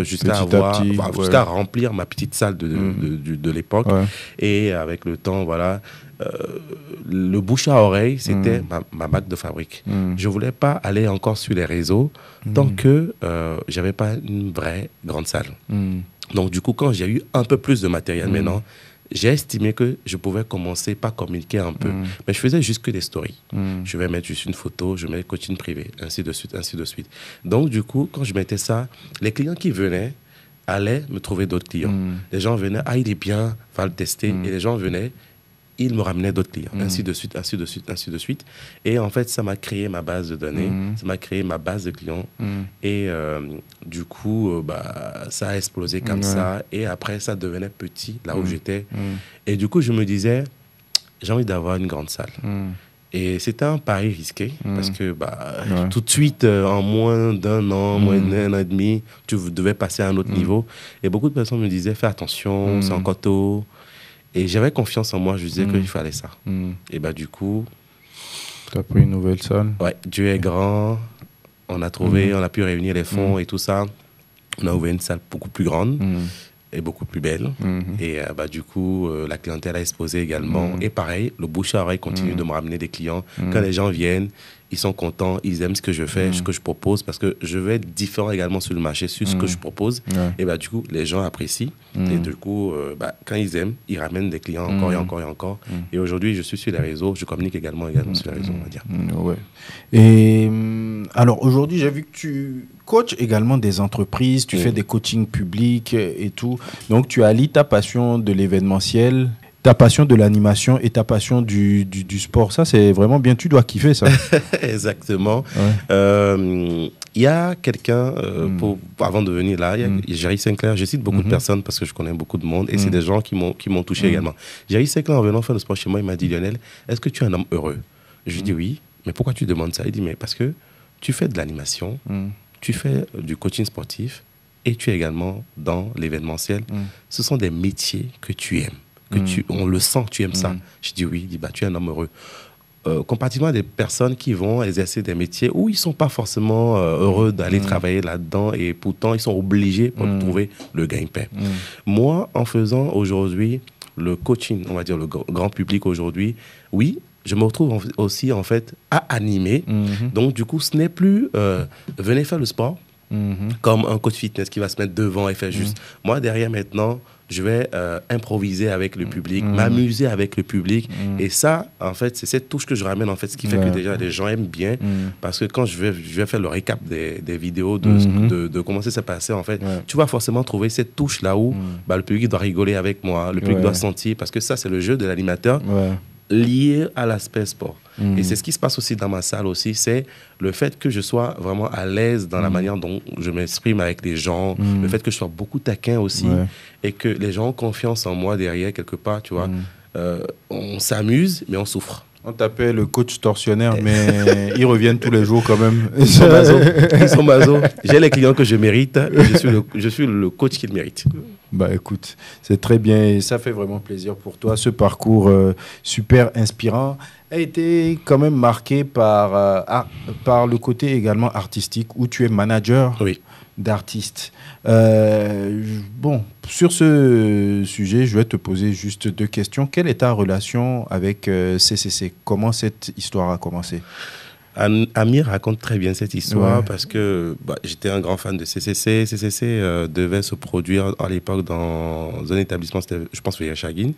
jusqu'à remplir ma petite salle de l'époque. Et avec le temps, voilà, le bouche à oreille, c'était ma marque de fabrique. Je ne voulais pas aller encore sur les réseaux tant que je n'avais pas une vraie grande salle. Donc, du coup, quand j'ai eu un peu plus de matériel maintenant, j'ai estimé que je pouvais commencer par communiquer un peu. Mais je faisais juste que des stories. Je vais mettre juste une photo, je mets coaching privé, ainsi de suite, ainsi de suite. Donc, du coup, quand je mettais ça, les clients qui venaient allaient me trouver d'autres clients. Les gens venaient, ah, il est bien, va le tester. Et les gens venaient, ils me ramenaient d'autres clients, ainsi de suite, ainsi de suite, ainsi de suite. Et en fait, ça m'a créé ma base de données, ça m'a créé ma base de clients. Et du coup, ça a explosé comme ça. Et après, ça devenait petit, là où j'étais. Et du coup, je me disais, j'ai envie d'avoir une grande salle. Et c'était un pari risqué, parce que tout de suite, en moins d'un an, moins d'un an et demi, tu devais passer à un autre niveau. Et beaucoup de personnes me disaient, fais attention, c'est encore tôt. Et j'avais confiance en moi, je disais qu'il fallait ça. Et du coup... Tu as pris une nouvelle salle? Ouais, Dieu est grand, on a trouvé, on a pu réunir les fonds et tout ça. On a ouvert une salle beaucoup plus grande et beaucoup plus belle. Et du coup, la clientèle a explosé également. Et pareil, le bouche à oreille continue de me ramener des clients. Quand les gens viennent, ils sont contents, ils aiment ce que je fais, ce que je propose, parce que je vais être différent également sur le marché, sur ce que je propose. Et du coup, les gens apprécient. Et du coup, quand ils aiment, ils ramènent des clients encore et encore et encore. Et aujourd'hui, je suis sur les réseaux, je communique également sur les réseaux, on va dire. Et alors, aujourd'hui, j'ai vu que tu coaches également des entreprises, tu fais des coachings publics et tout. Donc, tu allies ta passion de l'événementiel, ta passion de l'animation et ta passion du sport. Ça, c'est vraiment bien. Tu dois kiffer ça. Exactement. Il y a quelqu'un, avant de venir là, il y a Jerry Sinclair. Je cite beaucoup de personnes parce que je connais beaucoup de monde et c'est des gens qui m'ont touché également. Jerry Sinclair, en venant faire le sport chez moi, il m'a dit, Lionel, est-ce que tu es un homme heureux? Je lui dis oui. Mais pourquoi tu demandes ça? Il dit, mais parce que tu fais de l'animation, tu fais du coaching sportif et tu es également dans l'événementiel. Ce sont des métiers que tu aimes, on le sent, tu aimes ça. Je dis oui, il dit, bah, tu es un homme heureux. Comparativement à des personnes qui vont exercer des métiers où ils ne sont pas forcément heureux d'aller travailler là-dedans et pourtant ils sont obligés pour trouver le gagne-pain. Moi, en faisant aujourd'hui le coaching, on va dire le grand public aujourd'hui, oui, je me retrouve aussi en fait à animer. Donc du coup, ce n'est plus venez faire le sport comme un coach fitness qui va se mettre devant et faire juste. Moi, derrière maintenant, je vais improviser avec le public, m'amuser avec le public. Et ça, en fait, c'est cette touche que je ramène, en fait, ce qui fait que déjà les gens aiment bien. Parce que quand je vais faire le récap des vidéos de comment ça s'est passé, en fait, tu vas forcément trouver cette touche là où bah, le public doit rigoler avec moi, le public doit sentir, parce que ça, c'est le jeu de l'animateur lié à l'aspect sport. Et c'est ce qui se passe aussi dans ma salle aussi, c'est le fait que je sois vraiment à l'aise dans la manière dont je m'exprime avec les gens, le fait que je sois beaucoup taquin aussi, et que les gens ont confiance en moi derrière quelque part, tu vois. On s'amuse, mais on souffre. On t'appelle le coach tortionnaire, mais ils reviennent tous les jours quand même. Ils sont maso. J'ai les clients que je mérite, et je suis le coach qu'ils méritent. Bah écoute, c'est très bien et ça fait vraiment plaisir pour toi. Ce parcours super inspirant a été quand même marqué par le côté également artistique où tu es manager d'artistes. Bon, sur ce sujet, je vais te poser juste 2 questions. Quelle est ta relation avec CCC? Comment cette histoire a commencé? Amir raconte très bien cette histoire parce que j'étais un grand fan de CCC. CCC devait se produire à l'époque dans un établissement, je pense, Vieille Chagrin.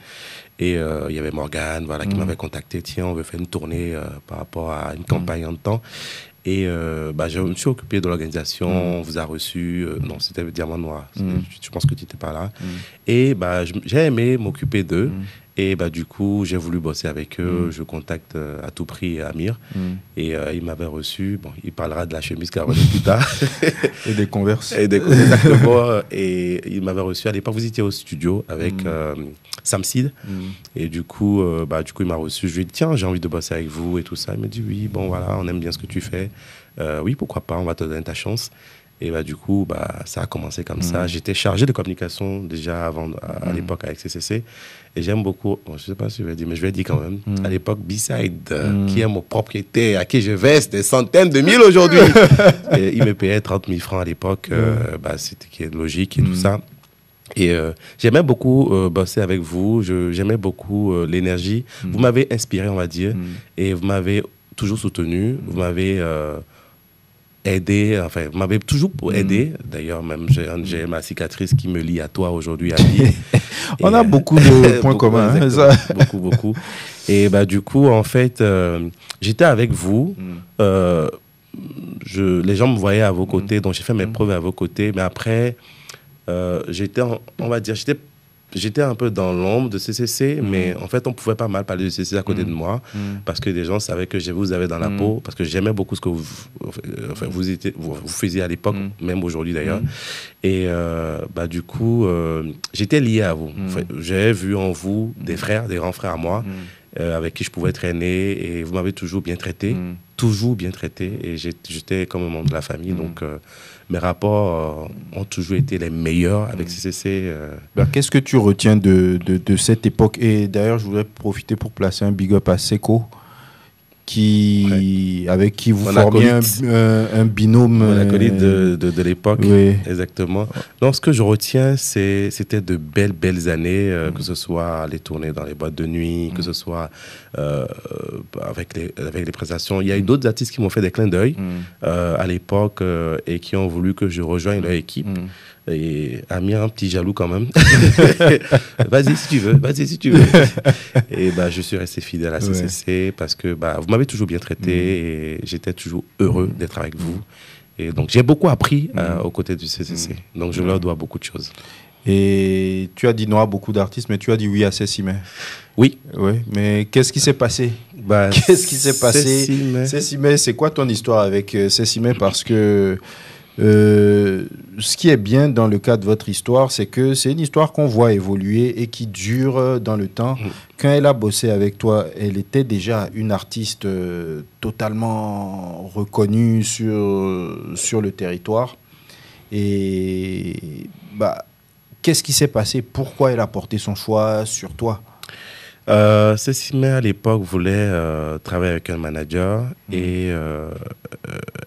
Et il y avait Morgane qui m'avait contacté. Tiens, on veut faire une tournée par rapport à une campagne en temps. Et je me suis occupé de l'organisation. On vous a reçu. Non, c'était le Diamant Noir. Je pense que tu n'étais pas là. Et j'ai aimé m'occuper d'eux. Et du coup, j'ai voulu bosser avec eux. Je contacte à tout prix Amir. Et il m'avait reçu. Bon, il parlera de la chemise Caroline plus tard. Et des Converse. Exactement. Et il m'avait reçu. À l'époque, vous étiez au studio avec Samsid. Et du coup, il m'a reçu. Je lui ai dit, tiens, j'ai envie de bosser avec vous et tout ça. Il m'a dit, oui, bon, voilà, on aime bien ce que tu fais. Oui, pourquoi pas, on va te donner ta chance. Et du coup, ça a commencé comme ça. J'étais chargé de communication déjà avant, à l'époque avec CCC. Et j'aime beaucoup, je ne sais pas si je vais dire, mais je vais dire quand même, à l'époque, B-Side, qui est mon propriétaire, à qui je verse des centaines de mille aujourd'hui. Il me payait 30 000 francs à l'époque, c'était qui est logique et tout ça. Et j'aimais beaucoup bosser avec vous, j'aimais beaucoup l'énergie. Vous m'avez inspiré, on va dire, et vous m'avez toujours soutenu, vous m'avez aidé, enfin, vous m'avez toujours aidé. D'ailleurs, même j'ai ma cicatrice qui me lie à toi aujourd'hui, Ali. On a beaucoup de points communs. Beaucoup. Et du coup, en fait, j'étais avec vous. Les gens me voyaient à vos côtés, donc j'ai fait mes preuves à vos côtés. Mais après, j'étais un peu dans l'ombre de CCC, mais en fait, on pouvait pas mal parler de CCC à côté de moi, parce que les gens savaient que je vous avais dans la peau, parce que j'aimais beaucoup ce que vous faisiez à l'époque, même aujourd'hui d'ailleurs. Et du coup, j'étais lié à vous. En fait, j'ai vu en vous des frères, des grands frères à moi, avec qui je pouvais traîner, et vous m'avez toujours bien traité, et j'étais comme un membre de la famille, donc mes rapports ont toujours été les meilleurs avec CCC. Qu'est-ce que tu retiens de cette époque? Et d'ailleurs, je voudrais profiter pour placer un big up à Seko, avec qui vous formiez un binôme. Un acolyte de l'époque, exactement. Donc, ce que je retiens, c'était de belles années, que ce soit les tournées dans les boîtes de nuit, que ce soit avec les prestations. Il y a eu d'autres artistes qui m'ont fait des clins d'œil à l'époque et qui ont voulu que je rejoigne leur équipe. Et Amir, un petit jaloux quand même. Vas-y si tu veux. Et je suis resté fidèle à CCC parce que vous m'avez toujours bien traité et j'étais toujours heureux d'être avec vous. Et donc j'ai beaucoup appris aux côtés du CCC. Donc je leur dois beaucoup de choses. Et tu as dit non à beaucoup d'artistes, mais tu as dit oui à Cécimé. Oui. Mais qu'est-ce qui s'est passé? Cécimé, c'est quoi ton histoire avec Cécimé? Parce que ce qui est bien dans le cas de votre histoire, c'est que c'est une histoire qu'on voit évoluer et qui dure dans le temps. Quand elle a bossé avec toi, elle était déjà une artiste totalement reconnue sur le territoire. Et qu'est-ce qui s'est passé? Pourquoi elle a porté son choix sur toi? Cécimé, à l'époque, voulait travailler avec un manager et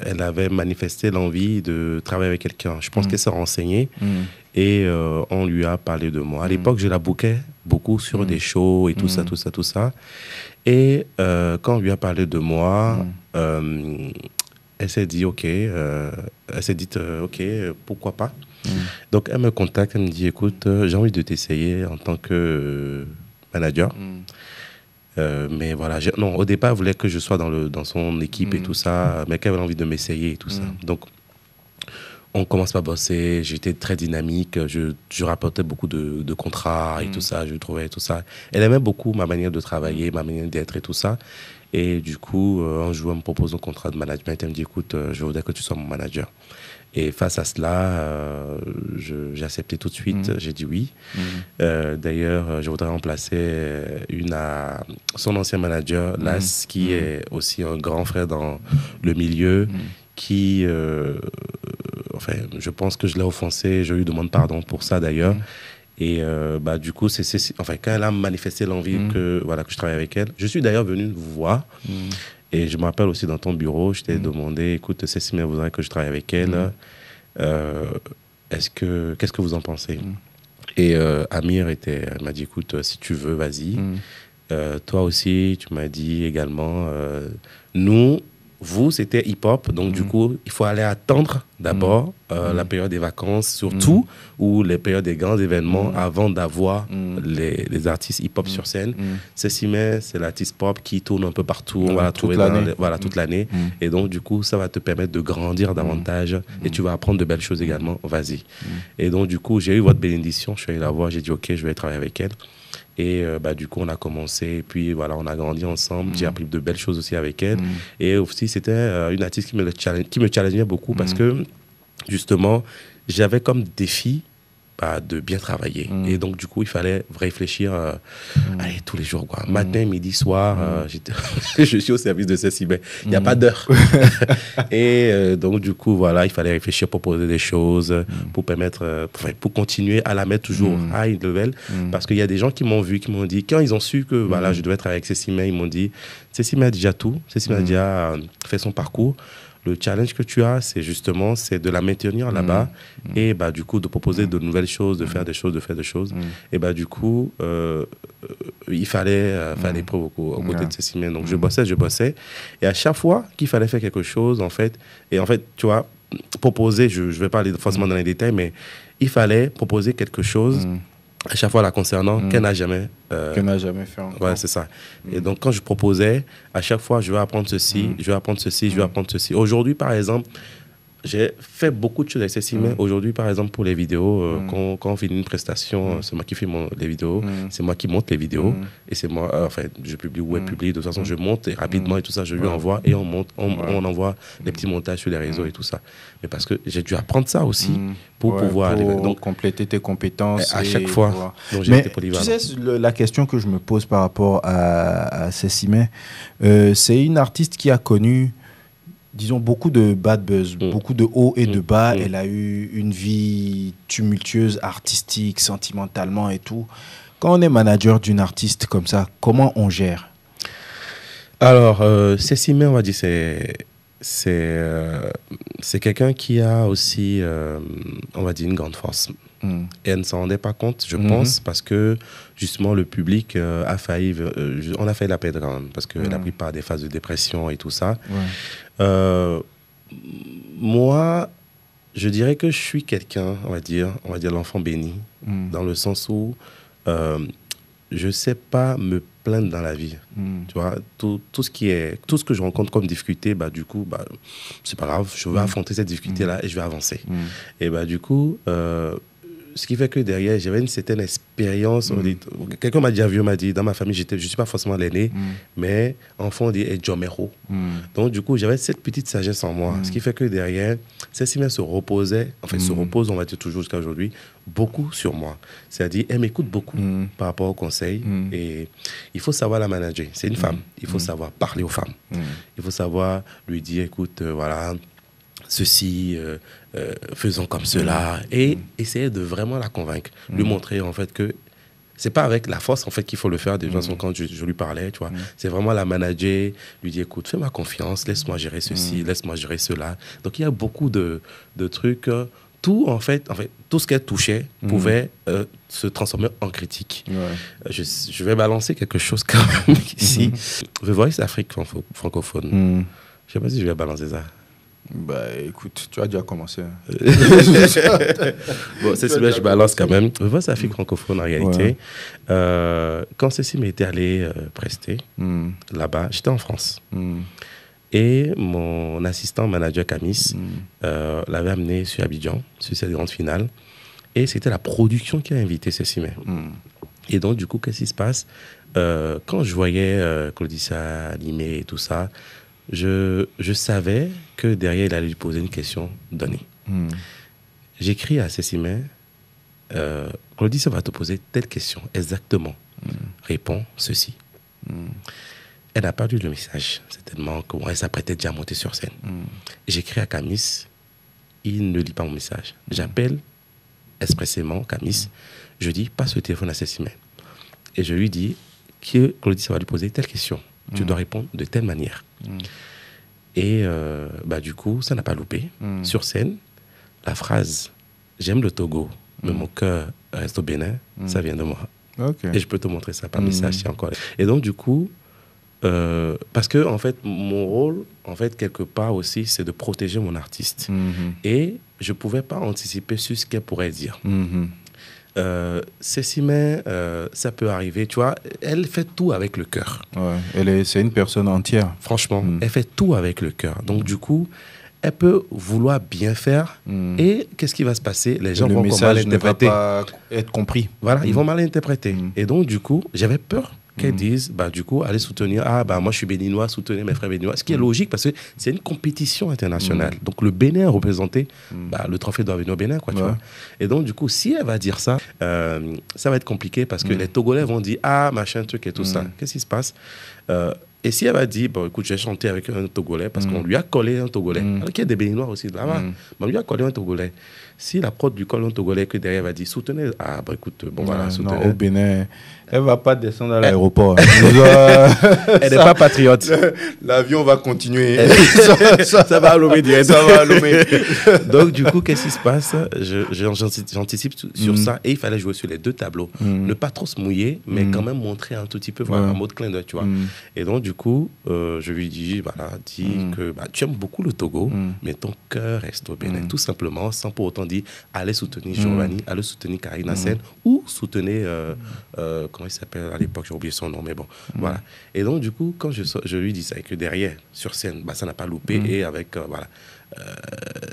elle avait manifesté l'envie de travailler avec quelqu'un. Je pense qu'elle s'est renseignée et on lui a parlé de moi. À l'époque, je la bookais beaucoup sur des shows et tout ça, tout ça, tout ça. Et quand on lui a parlé de moi, elle s'est dit, OK, OK, pourquoi pas. Donc, elle me contacte, elle me dit, écoute, j'ai envie de t'essayer en tant que manager. Mais voilà, non, au départ, elle voulait que je sois dans son équipe et tout ça, mais qu'elle avait envie de m'essayer et tout ça. Donc, on commence à bosser, j'étais très dynamique, je rapportais beaucoup de contrats et tout ça, je trouvais tout ça. Elle aimait beaucoup ma manière de travailler, ma manière d'être et tout ça. Et du coup, un jour, elle me propose un contrat de management. Elle me dit, écoute, je voudrais que tu sois mon manager. Et face à cela, j'ai accepté tout de suite. J'ai dit oui. D'ailleurs, je voudrais remplacer son ancien manager, Las, qui est aussi un grand frère dans le milieu, qui, enfin, je pense que je l'ai offensé. Je lui demande pardon pour ça d'ailleurs. Et du coup, enfin, quand elle a manifesté l'envie que je travaille avec elle, je suis d'ailleurs venu vous voir. Et je me rappelle aussi dans ton bureau, je t'ai demandé, écoute, Cécimé voudrait que je travaille avec elle. Qu'est-ce que vous en pensez? Et Amir m'a dit, écoute, si tu veux, vas-y. Toi aussi, tu m'as dit également, vous, c'était hip-hop, donc du coup, il faut aller attendre d'abord la période des vacances, surtout, ou les périodes des grands événements, avant d'avoir les artistes hip-hop sur scène. Cécimé, c'est l'artiste pop qui tourne un peu partout, on va la trouver toute l'année. Et donc, du coup, ça va te permettre de grandir davantage et tu vas apprendre de belles choses également. Vas-y. Et donc, du coup, j'ai eu votre bénédiction, je suis allé la voir, j'ai dit, OK, je vais travailler avec elle. Et du coup, on a commencé, et puis voilà, on a grandi ensemble. J'ai appris de belles choses aussi avec elle. Et aussi, c'était une artiste qui me challengeait beaucoup parce que, justement, j'avais comme défi de bien travailler. Et donc, du coup, il fallait réfléchir allez, tous les jours, quoi. Matin, midi, soir, je suis au service de Cécimé. Il n'y a pas d'heure. Et donc, du coup, voilà, il fallait réfléchir, proposer des choses pour permettre, pour continuer à la mettre toujours à high level. Parce qu'il y a des gens qui m'ont vu, qui m'ont dit, quand ils ont su que voilà, je devais travailler avec Cécimé, ils m'ont dit, Cécimé a déjà tout. Cécimé a déjà fait son parcours. Le challenge que tu as, c'est justement de la maintenir là-bas et du coup de proposer de nouvelles choses, de faire des choses. Et du coup, il fallait faire des preuves aux côtés de Cécimé. Donc je bossais. Et à chaque fois qu'il fallait faire quelque chose, en fait, tu vois, proposer, je ne vais pas aller forcément dans les détails, mais il fallait proposer quelque chose à chaque fois la concernant qu'elle n'a jamais fait encore. Ouais, c'est ça. Et donc quand je proposais, à chaque fois je vais apprendre ceci, je vais apprendre ceci, je vais apprendre ceci. Aujourd'hui par exemple, j'ai fait beaucoup de choses avec Cécimé. Aujourd'hui, par exemple, pour les vidéos, quand on finit une prestation, c'est moi qui fais les vidéos, c'est moi qui monte les vidéos, et c'est moi, je publie ou elle publie, de toute façon, je monte et rapidement et tout ça, je lui envoie, et on envoie des petits montages sur les réseaux et tout ça. Mais parce que j'ai dû apprendre ça aussi pour pouvoir donc compléter tes compétences. À chaque fois. Donc, mais tu sais, la question que je me pose par rapport à Cécimé, c'est une artiste qui a connu, disons, beaucoup de bad buzz, beaucoup de hauts et de bas. Elle a eu une vie tumultueuse, artistique, sentimentalement et tout. Quand on est manager d'une artiste comme ça, comment on gère? Alors, Cécimé, on va dire, c'est quelqu'un qui a aussi, on va dire, une grande force. Et elle ne s'en rendait pas compte, je pense, parce que justement le public on a failli la perdre quand même, parce qu'elle a pris par des phases de dépression et tout ça. Moi, je dirais que je suis quelqu'un, on va dire l'enfant béni, dans le sens où je ne sais pas me plaindre dans la vie. Tu vois, tout ce que je rencontre comme difficulté, du coup, c'est pas grave, je vais affronter cette difficulté-là et je vais avancer. Et du coup, ce qui fait que derrière, j'avais une certaine expérience. Quelqu'un m'a déjà vu, m'a dit, dans ma famille, je ne suis pas forcément l'aîné, mais enfant, on dit Jomero. Donc, du coup, j'avais cette petite sagesse en moi. Ce qui fait que derrière, Cécimé se reposait, se repose, on va dire toujours jusqu'à aujourd'hui, beaucoup sur moi. C'est-à-dire, elle m'écoute beaucoup par rapport aux conseils. Et il faut savoir la manager. C'est une femme. Il faut savoir parler aux femmes. Il faut savoir lui dire, écoute, voilà, ceci, faisons comme cela, et essayer de vraiment la convaincre, lui montrer en fait que c'est pas avec la force en fait qu'il faut le faire. Déjà, quand je lui parlais, tu vois, c'est vraiment la manager, lui dire écoute, fais-moi confiance, laisse-moi gérer ceci, laisse-moi gérer cela. Donc il y a beaucoup de trucs. Tout en fait, tout ce qu'elle touchait pouvait se transformer en critique. Ouais. Je vais balancer quelque chose quand même ici. The Voice Afrique francophone. Je sais pas si je vais balancer ça. Bah écoute, tu as déjà commencé. Bon, c'est celui-là, je balance quand même. The Voice Afrique francophone en réalité. Ouais. Quand ceci m'était allé prester là-bas, j'étais en France. Et mon assistant manager Camis l'avait amené sur Abidjan, sur cette grande finale. Et c'était la production qui a invité Cécimé. Et donc, du coup, qu'est-ce qui se passe? Quand je voyais Claudissa animer et tout ça, je savais que derrière, il allait lui poser une question donnée. J'écris à Cécimé, Claudissa va te poser telle question, exactement. Réponds ceci. Elle n'a pas lu le message, certainement, elle s'apprêtait déjà à monter sur scène. J'écris à Camis, il ne lit pas mon message. J'appelle expressément Camis, je dis, passe le téléphone à Cécimé. Et je lui dis que Claudissa va lui poser telle question. Tu dois répondre de telle manière. Et du coup, ça n'a pas loupé. Sur scène, la phrase « J'aime le Togo, mais mon cœur reste au Bénin », ça vient de moi. Okay. Et je peux te montrer ça par message si encore. Et donc, du coup, parce que en fait mon rôle en fait quelque part aussi c'est de protéger mon artiste et je pouvais pas anticiper sur ce qu'elle pourrait dire. Cécimé, ça peut arriver, tu vois, elle fait tout avec le cœur. Ouais, c'est une personne entière. Franchement, elle fait tout avec le cœur. Donc du coup, elle peut vouloir bien faire et qu'est-ce qui va se passer? Les gens vont mal l'interpréter. Ne va pas être compris. Voilà, ils vont mal l'interpréter. Et donc du coup, j'avais peur qu'elles disent, du coup, allez soutenir, moi je suis béninois, soutenez mes frères béninois. Ce qui est logique parce que c'est une compétition internationale. Donc le Bénin a représenté, le trophée doit venir au Bénin, quoi, tu vois. Et donc du coup, si elle va dire ça, ça va être compliqué parce que les Togolais vont dire, machin, truc et tout ça. Qu'est-ce qui se passe? Et si elle va dire, écoute, j'ai chanté avec un Togolais parce qu'on lui a collé un Togolais, alors qu'il y a des Béninois aussi là-bas, on lui a collé un Togolais. Si la prod lui colle un Togolais, que derrière elle va dire, soutenez, écoute, voilà, soutenez. Non, au Bénin, elle ne va pas descendre à l'aéroport. Elle n'est pas patriote. L'avion va continuer. Ça va à Lomé direct. Ça va à Lomé. Donc, du coup, qu'est-ce qui se passe? J'anticipe sur ça et il fallait jouer sur les deux tableaux. Ne pas trop se mouiller, mais quand même montrer un tout petit peu, un mot de clin d'œil, tu vois. Et donc, du coup, je lui dis, que tu aimes beaucoup le Togo, mais ton cœur reste au Bénin, tout simplement, sans pour autant dire, allez soutenir Giovanni, allez soutenir Karina Sen, ou soutenir, comment il s'appelle à l'époque, j'ai oublié son nom, mais bon, voilà. Et donc, du coup, quand je lui dis ça, et que derrière, sur scène, ça n'a pas loupé, et avec,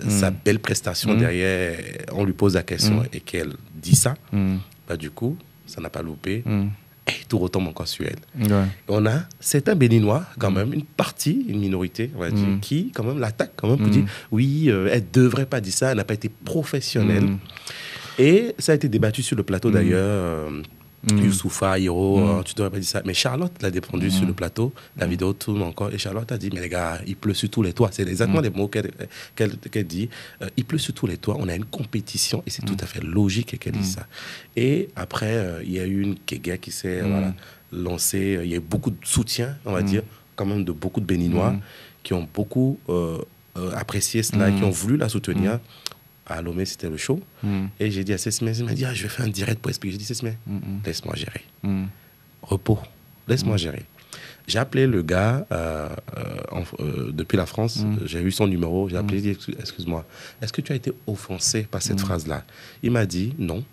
sa belle prestation derrière, on lui pose la question, et qu'elle dit ça, du coup, ça n'a pas loupé. Et tout retombe encore sur elle. Ouais. On a certains Béninois, quand même, une partie, une minorité, on va dire, qui, quand même, l'attaque, quand même, pour dire, oui, elle ne devrait pas dire ça, elle n'a pas été professionnelle. Et ça a été débattu sur le plateau, d'ailleurs. Youssoufa, Hiro, tu ne devrais pas dire ça. Mais Charlotte l'a défendu sur le plateau, la vidéo tourne encore, et Charlotte a dit, mais les gars, il pleut sur tous les toits. C'est exactement les mots qu'elle dit. Il pleut sur tous les toits, on a une compétition, et c'est tout à fait logique qu'elle dise ça. Et après, il y a eu une guerre qui s'est lancée, il y a eu beaucoup de soutien, on va dire, quand même de beaucoup de Béninois, qui ont beaucoup apprécié cela, qui ont voulu la soutenir. À Lomé, c'était le show. Et j'ai dit à Cécimé, il m'a dit, je vais faire un direct pour expliquer. J'ai dit, Cécimé, laisse-moi gérer. Repos, laisse-moi gérer. J'ai appelé le gars depuis la France, j'ai eu son numéro, j'ai appelé, j'ai dit, excuse-moi, est-ce que tu as été offensé par cette phrase-là? Il m'a dit, non.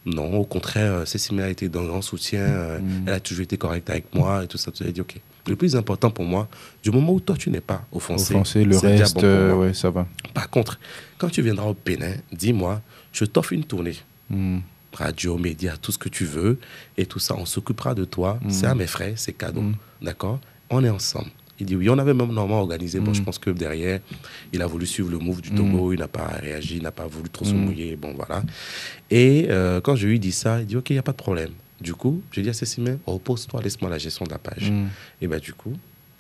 Non, au contraire, Cécimé a été d'un grand soutien, elle a toujours été correcte avec moi et tout ça. J'ai dit, ok. Le plus important pour moi, du moment où toi tu n'es pas offensé, le reste, ouais, ça va. Par contre, quand tu viendras au Bénin, dis-moi, je t'offre une tournée. Radio, médias, tout ce que tu veux, et tout ça, on s'occupera de toi. C'est à mes frais, c'est cadeau. D'accord? On est ensemble. Il dit oui, on avait même normalement organisé. Bon, je pense que derrière, il a voulu suivre le move du Togo, il n'a pas réagi, il n'a pas voulu trop se mouiller. Bon, voilà. Et quand je lui dis ça, il dit ok, il n'y a pas de problème. Du coup, je dis à Cécimé, repose-toi, laisse-moi la gestion de la page. Et du coup,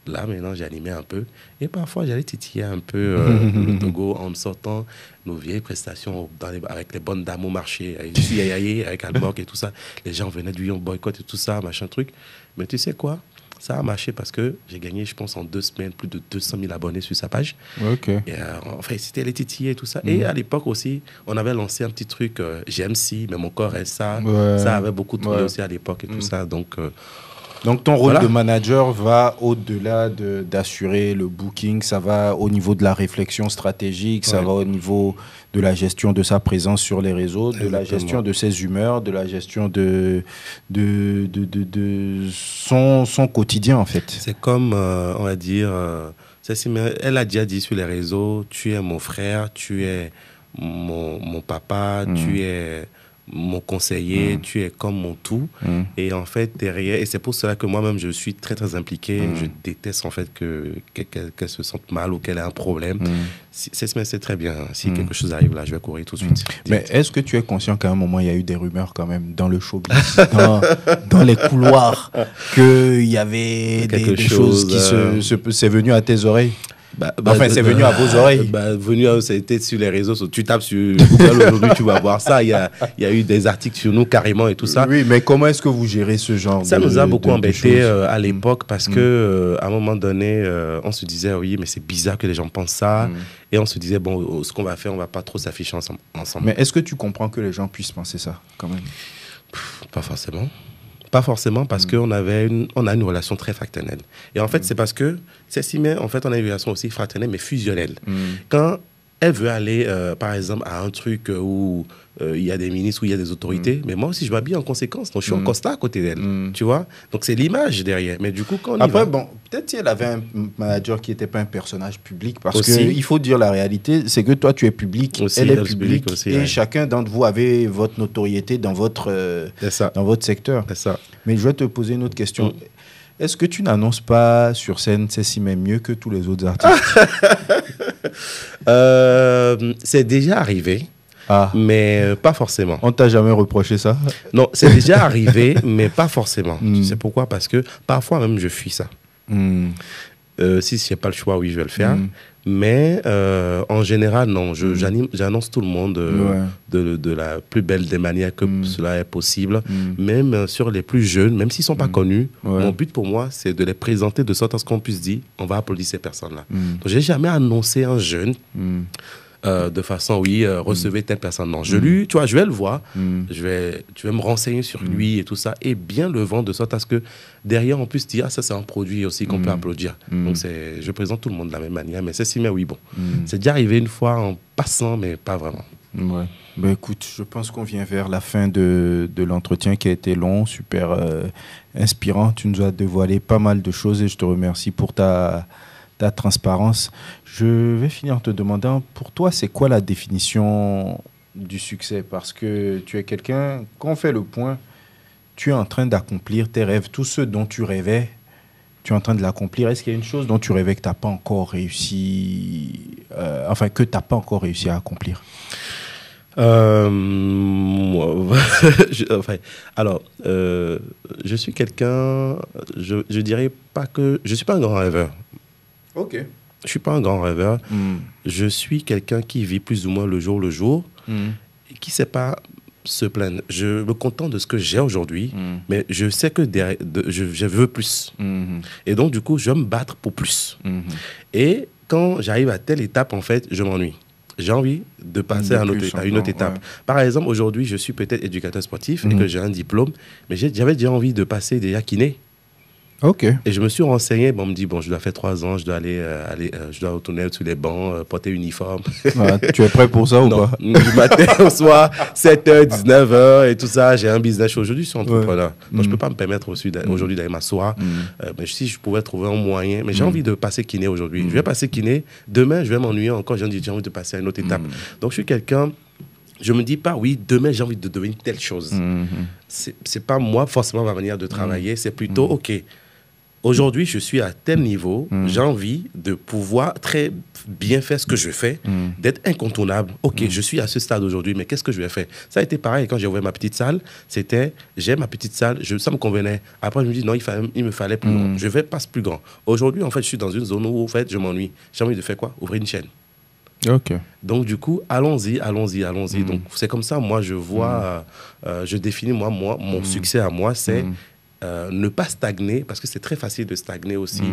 Là, maintenant, j'animais un peu. Et parfois, j'allais titiller un peu le Togo en me sortant nos vieilles prestations avec les bonnes dames au marché, avec Yayaye, avec Albok et tout ça. Les gens venaient du boycott et tout ça, machin truc. Mais tu sais quoi? Ça a marché parce que j'ai gagné, je pense, en 2 semaines, plus de 200 000 abonnés sur sa page. Ok. Et enfin, c'était les titillés et tout ça. Et à l'époque aussi, on avait lancé un petit truc, GMC, mais mon corps est ça. Ça avait beaucoup tourné aussi à l'époque et tout ça. Donc ton rôle de manager va au-delà d'assurer le booking, ça va au niveau de la réflexion stratégique, ça va au niveau de la gestion de sa présence sur les réseaux, de la gestion de ses humeurs, de la gestion de son quotidien en fait. C'est comme, on va dire, elle a déjà dit sur les réseaux, tu es mon frère, tu es mon papa, tu es mon conseiller, tu es comme mon tout. Et en fait, derrière, et c'est pour cela que moi-même, je suis très, très impliqué. Je déteste en fait qu'elle se sente mal ou qu'elle ait un problème. C'est très bien. Si quelque chose arrive là, je vais courir tout de suite. Mais est-ce que tu es conscient qu'à un moment, il y a eu des rumeurs quand même dans le showbiz, dans les couloirs, qu'il y avait des choses qui c'est venu à tes oreilles? C'est venu à vos oreilles. Ça a été sur les réseaux. Tu tapes sur Google aujourd'hui, tu vas voir ça. Il y a eu des articles sur nous carrément et tout ça. Oui, mais comment est-ce que vous gérez ce genre Ça nous a beaucoup embêté à l'époque parce que à un moment donné, on se disait oui, mais c'est bizarre que les gens pensent ça. Et on se disait bon, ce qu'on va faire, on va pas trop s'afficher ensemble. Mais est-ce que tu comprends que les gens puissent penser ça quand même? Pas forcément. Pas forcément parce qu'on a une relation très fraternelle. Et en fait, c'est parce que Cécile, en fait, on a une relation aussi fraternelle, mais fusionnelle. Quand elle veut aller, par exemple, à un truc où il y a des ministres, où il y a des autorités, mais moi aussi, je m'habille en conséquence. Donc, je suis en costard à côté d'elle, tu vois. Donc, c'est l'image derrière. Mais du coup, quand on Après, bon, peut-être si elle avait un manager qui n'était pas un personnage public, parce qu'il faut dire la réalité, c'est que toi, tu es public, aussi, elle est publique, aussi, et chacun d'entre vous avait votre notoriété dans votre secteur. C'est ça. Mais je vais te poser une autre question. Est-ce que tu n'annonces pas sur scène Cécile même mieux que tous les autres artistes? C'est déjà arrivé, mais pas forcément. On t'a jamais reproché ça? Non, c'est déjà arrivé, mais pas forcément. Tu sais pourquoi? Parce que parfois même je fuis ça. Si je n'ai pas le choix, oui, je vais le faire. Mais en général, non. J'annonce tout le monde de la plus belle des manières que cela est possible. Même sur les plus jeunes, même s'ils ne sont pas connus, mon but pour moi, c'est de les présenter de sorte à ce qu'on puisse dire on va applaudir ces personnes-là. Donc, je n'ai jamais annoncé un jeune de façon, recevez telle personne. Non, tu vois, je vais le voir, je vais me renseigner sur lui et tout ça, et bien le vendre de sorte à ce que derrière, on puisse dire, ah, ça c'est un produit aussi qu'on peut applaudir. Donc, je présente tout le monde de la même manière, mais c'est si, mais oui, bon. C'est déjà arrivé une fois en passant, mais pas vraiment. Ouais. Ben, écoute, je pense qu'on vient vers la fin de l'entretien qui a été long, super inspirant. Tu nous as dévoilé pas mal de choses et je te remercie pour ta transparence. Je vais finir en te demandant, pour toi, c'est quoi la définition du succès? Parce que tu es quelqu'un, quand on fait le point, tu es en train d'accomplir tes rêves, tous ceux dont tu rêvais, tu es en train de l'accomplir. Est-ce qu'il y a une chose dont tu rêvais que tu n'as pas encore réussi, que tu n'as pas encore réussi à accomplir? Je suis quelqu'un, je dirais pas que... Je ne suis pas un grand rêveur. Ok. Je ne suis pas un grand rêveur. Je suis quelqu'un qui vit plus ou moins le jour et qui ne sait pas se plaindre. Je me contente de ce que j'ai aujourd'hui, mais je sais que je veux plus. Et donc, du coup, je vais me battre pour plus. Et quand j'arrive à telle étape, en fait, je m'ennuie. J'ai envie de passer à une autre étape. Ouais. Par exemple, aujourd'hui, je suis peut-être éducateur sportif et que j'ai un diplôme, mais j'avais déjà envie de passer déjà kiné. Ok. Et je me suis renseigné, on me dit, bon, je dois faire 3 ans, je dois je dois retourner sur les bancs, porter uniforme. Tu es prêt pour ça ou pas? Du matin au soir, 7h, 19h et tout ça, j'ai un business. Aujourd'hui, je suis entrepreneur. Donc, je ne peux pas me permettre aujourd'hui d'aller m'asseoir. Mais si je pouvais trouver un moyen, mais j'ai envie de passer kiné aujourd'hui. Je vais passer kiné, demain, je vais m'ennuyer encore, j'ai envie de passer à une autre étape. Donc, je suis quelqu'un... Je me dis pas, oui, demain, j'ai envie de devenir telle chose. C'est pas moi, forcément, ma manière de travailler. C'est plutôt, OK, Aujourd'hui, je suis à tel niveau, j'ai envie de pouvoir très bien faire ce que je fais, d'être incontournable. Ok, je suis à ce stade aujourd'hui, mais qu'est-ce que je vais faire? Ça a été pareil quand j'ai ouvert ma petite salle. J'ai ma petite salle, ça me convenait. Après, je me dis, non, il me fallait plus grand. Je vais pas plus grand. Aujourd'hui, en fait, je suis dans une zone où, en fait, je m'ennuie. J'ai envie de faire quoi? Ouvrir une chaîne. Ok. Donc, du coup, allons-y. Donc, c'est comme ça, moi, je vois, je définis, moi mon succès à moi, c'est ne pas stagner, parce que c'est très facile de stagner aussi.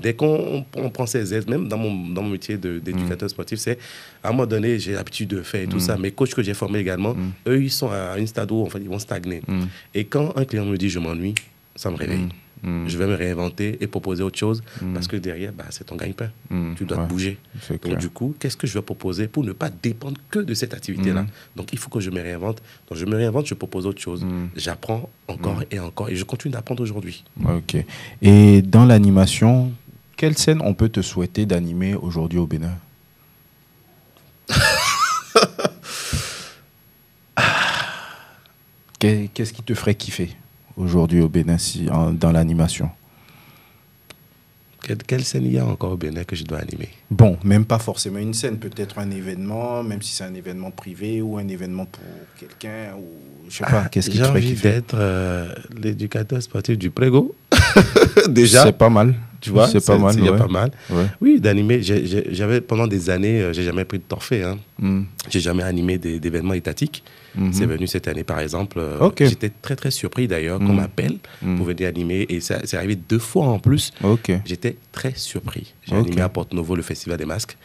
Dès qu'on prend ses aides, même dans mon métier d'éducateur sportif, c'est à un moment donné, j'ai l'habitude de faire et tout ça. Mes coachs que j'ai formés également, eux, ils sont à une stade où en fait, ils vont stagner. Et quand un client me dit je m'ennuie, ça me réveille. Je vais me réinventer et proposer autre chose parce que derrière, c'est ton gagne-pain. Tu dois te bouger. Donc, du coup, qu'est-ce que je vais proposer pour ne pas dépendre que de cette activité-là? Donc, il faut que je me réinvente. Donc, je me réinvente, je propose autre chose. J'apprends encore et encore et je continue d'apprendre aujourd'hui. Ok. Et dans l'animation, quelle scène on peut te souhaiter d'animer aujourd'hui au Bénin? Qu'est-ce qui te ferait kiffer aujourd'hui au Bénin dans l'animation? Quelle scène il y a encore au Bénin que je dois animer? Bon, même pas forcément une scène, peut-être un événement, même si c'est un événement privé ou un événement pour quelqu'un, ou je sais pas, qu'est-ce qui te ferait kiffer? J'ai envie d'être l'éducateur sportif du Prégo. Déjà. C'est pas mal. Tu vois, c'est pas mal. Il y a pas mal. Ouais. Oui, d'animer. J'avais pendant des années, j'ai jamais pris de torfait. Hein. J'ai jamais animé d'événements étatiques. C'est venu cette année, par exemple. J'étais très, très surpris d'ailleurs qu'on m'appelle pour venir animer. Et ça, c'est arrivé 2 fois en plus. J'étais très surpris. J'ai animé à Porto Novo le Festival des Masques.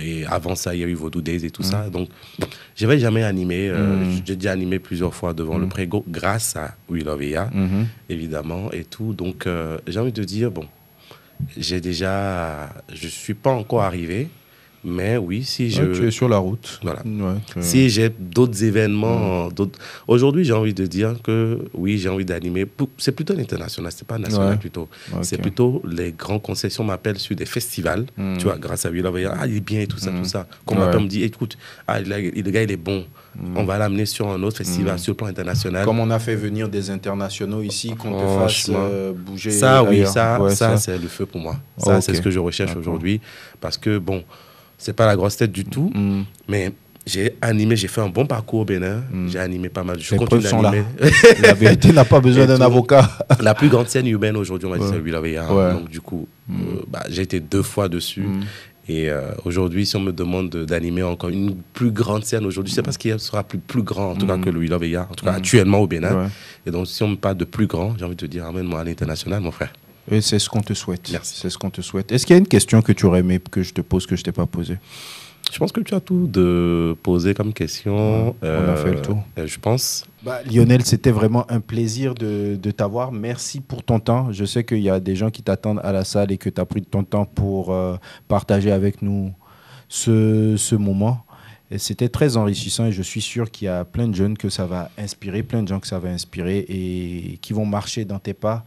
Et avant ça, il y a eu Vodou Days et tout ça. Donc, je n'avais jamais animé. J'ai déjà animé plusieurs fois devant le Prégo grâce à We Love EA, évidemment, et tout. Donc, j'ai envie de dire, bon, je ne suis pas encore arrivé. Mais oui, si je... tu es sur la route. Voilà. Si j'ai d'autres événements... Aujourd'hui, j'ai envie de dire que oui, j'ai envie d'animer. C'est plutôt l'international, c'est pas national plutôt. C'est plutôt les grands concessions m'appellent sur des festivals. Tu vois, grâce à lui, là, il est bien et tout ça, tout ça. Qu'on m'appelle, me dit, écoute, le gars, il est bon. On va l'amener sur un autre festival, sur le plan international. Comme on a fait venir des internationaux ici, qu'on te fasse bouger. Ça, oui, ça c'est le feu pour moi. Ça, c'est ce que je recherche aujourd'hui. Parce que, bon... C'est pas la grosse tête du tout, mais j'ai animé, j'ai fait un bon parcours au Bénin, j'ai animé pas mal. Je continue d'animer. La vérité n'a pas besoin d'un avocat. La plus grande scène urbaine aujourd'hui, on va dire, c'est Villa. Donc du coup, j'ai été 2 fois dessus. Et aujourd'hui, si on me demande d'animer encore une plus grande scène aujourd'hui, je ne sais pas ce qui sera plus grand, en tout cas, que le We Love EA, en tout cas actuellement au Bénin. Et donc, si on me parle de plus grand, j'ai envie de te dire, amène-moi à l'international, mon frère. Et c'est ce qu'on te souhaite. Merci. C'est ce qu'on te souhaite. Est-ce qu'il y a une question que tu aurais aimé que je te pose, que je ne t'ai pas posée? Je pense que tu as tout de poser comme question. On a fait le tour. Je pense. Lionel, c'était vraiment un plaisir de t'avoir. Merci pour ton temps. Je sais qu'il y a des gens qui t'attendent à la salle et que tu as pris ton temps pour partager avec nous ce moment. Et c'était très enrichissant et je suis sûr qu'il y a plein de jeunes que ça va inspirer, plein de gens que ça va inspirer et qui vont marcher dans tes pas.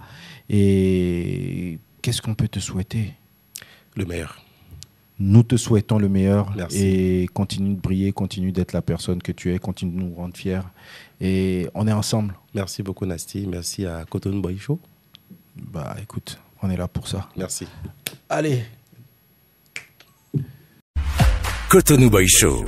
Et qu'est-ce qu'on peut te souhaiter? Le meilleur. Nous te souhaitons le meilleur. Merci. Et continue de briller, continue d'être la personne que tu es, continue de nous rendre fiers. Et on est ensemble. Merci beaucoup Nasty, merci à Cotonou Boy Show. Écoute, on est là pour ça. Merci. Allez. Cotonou Boy Show.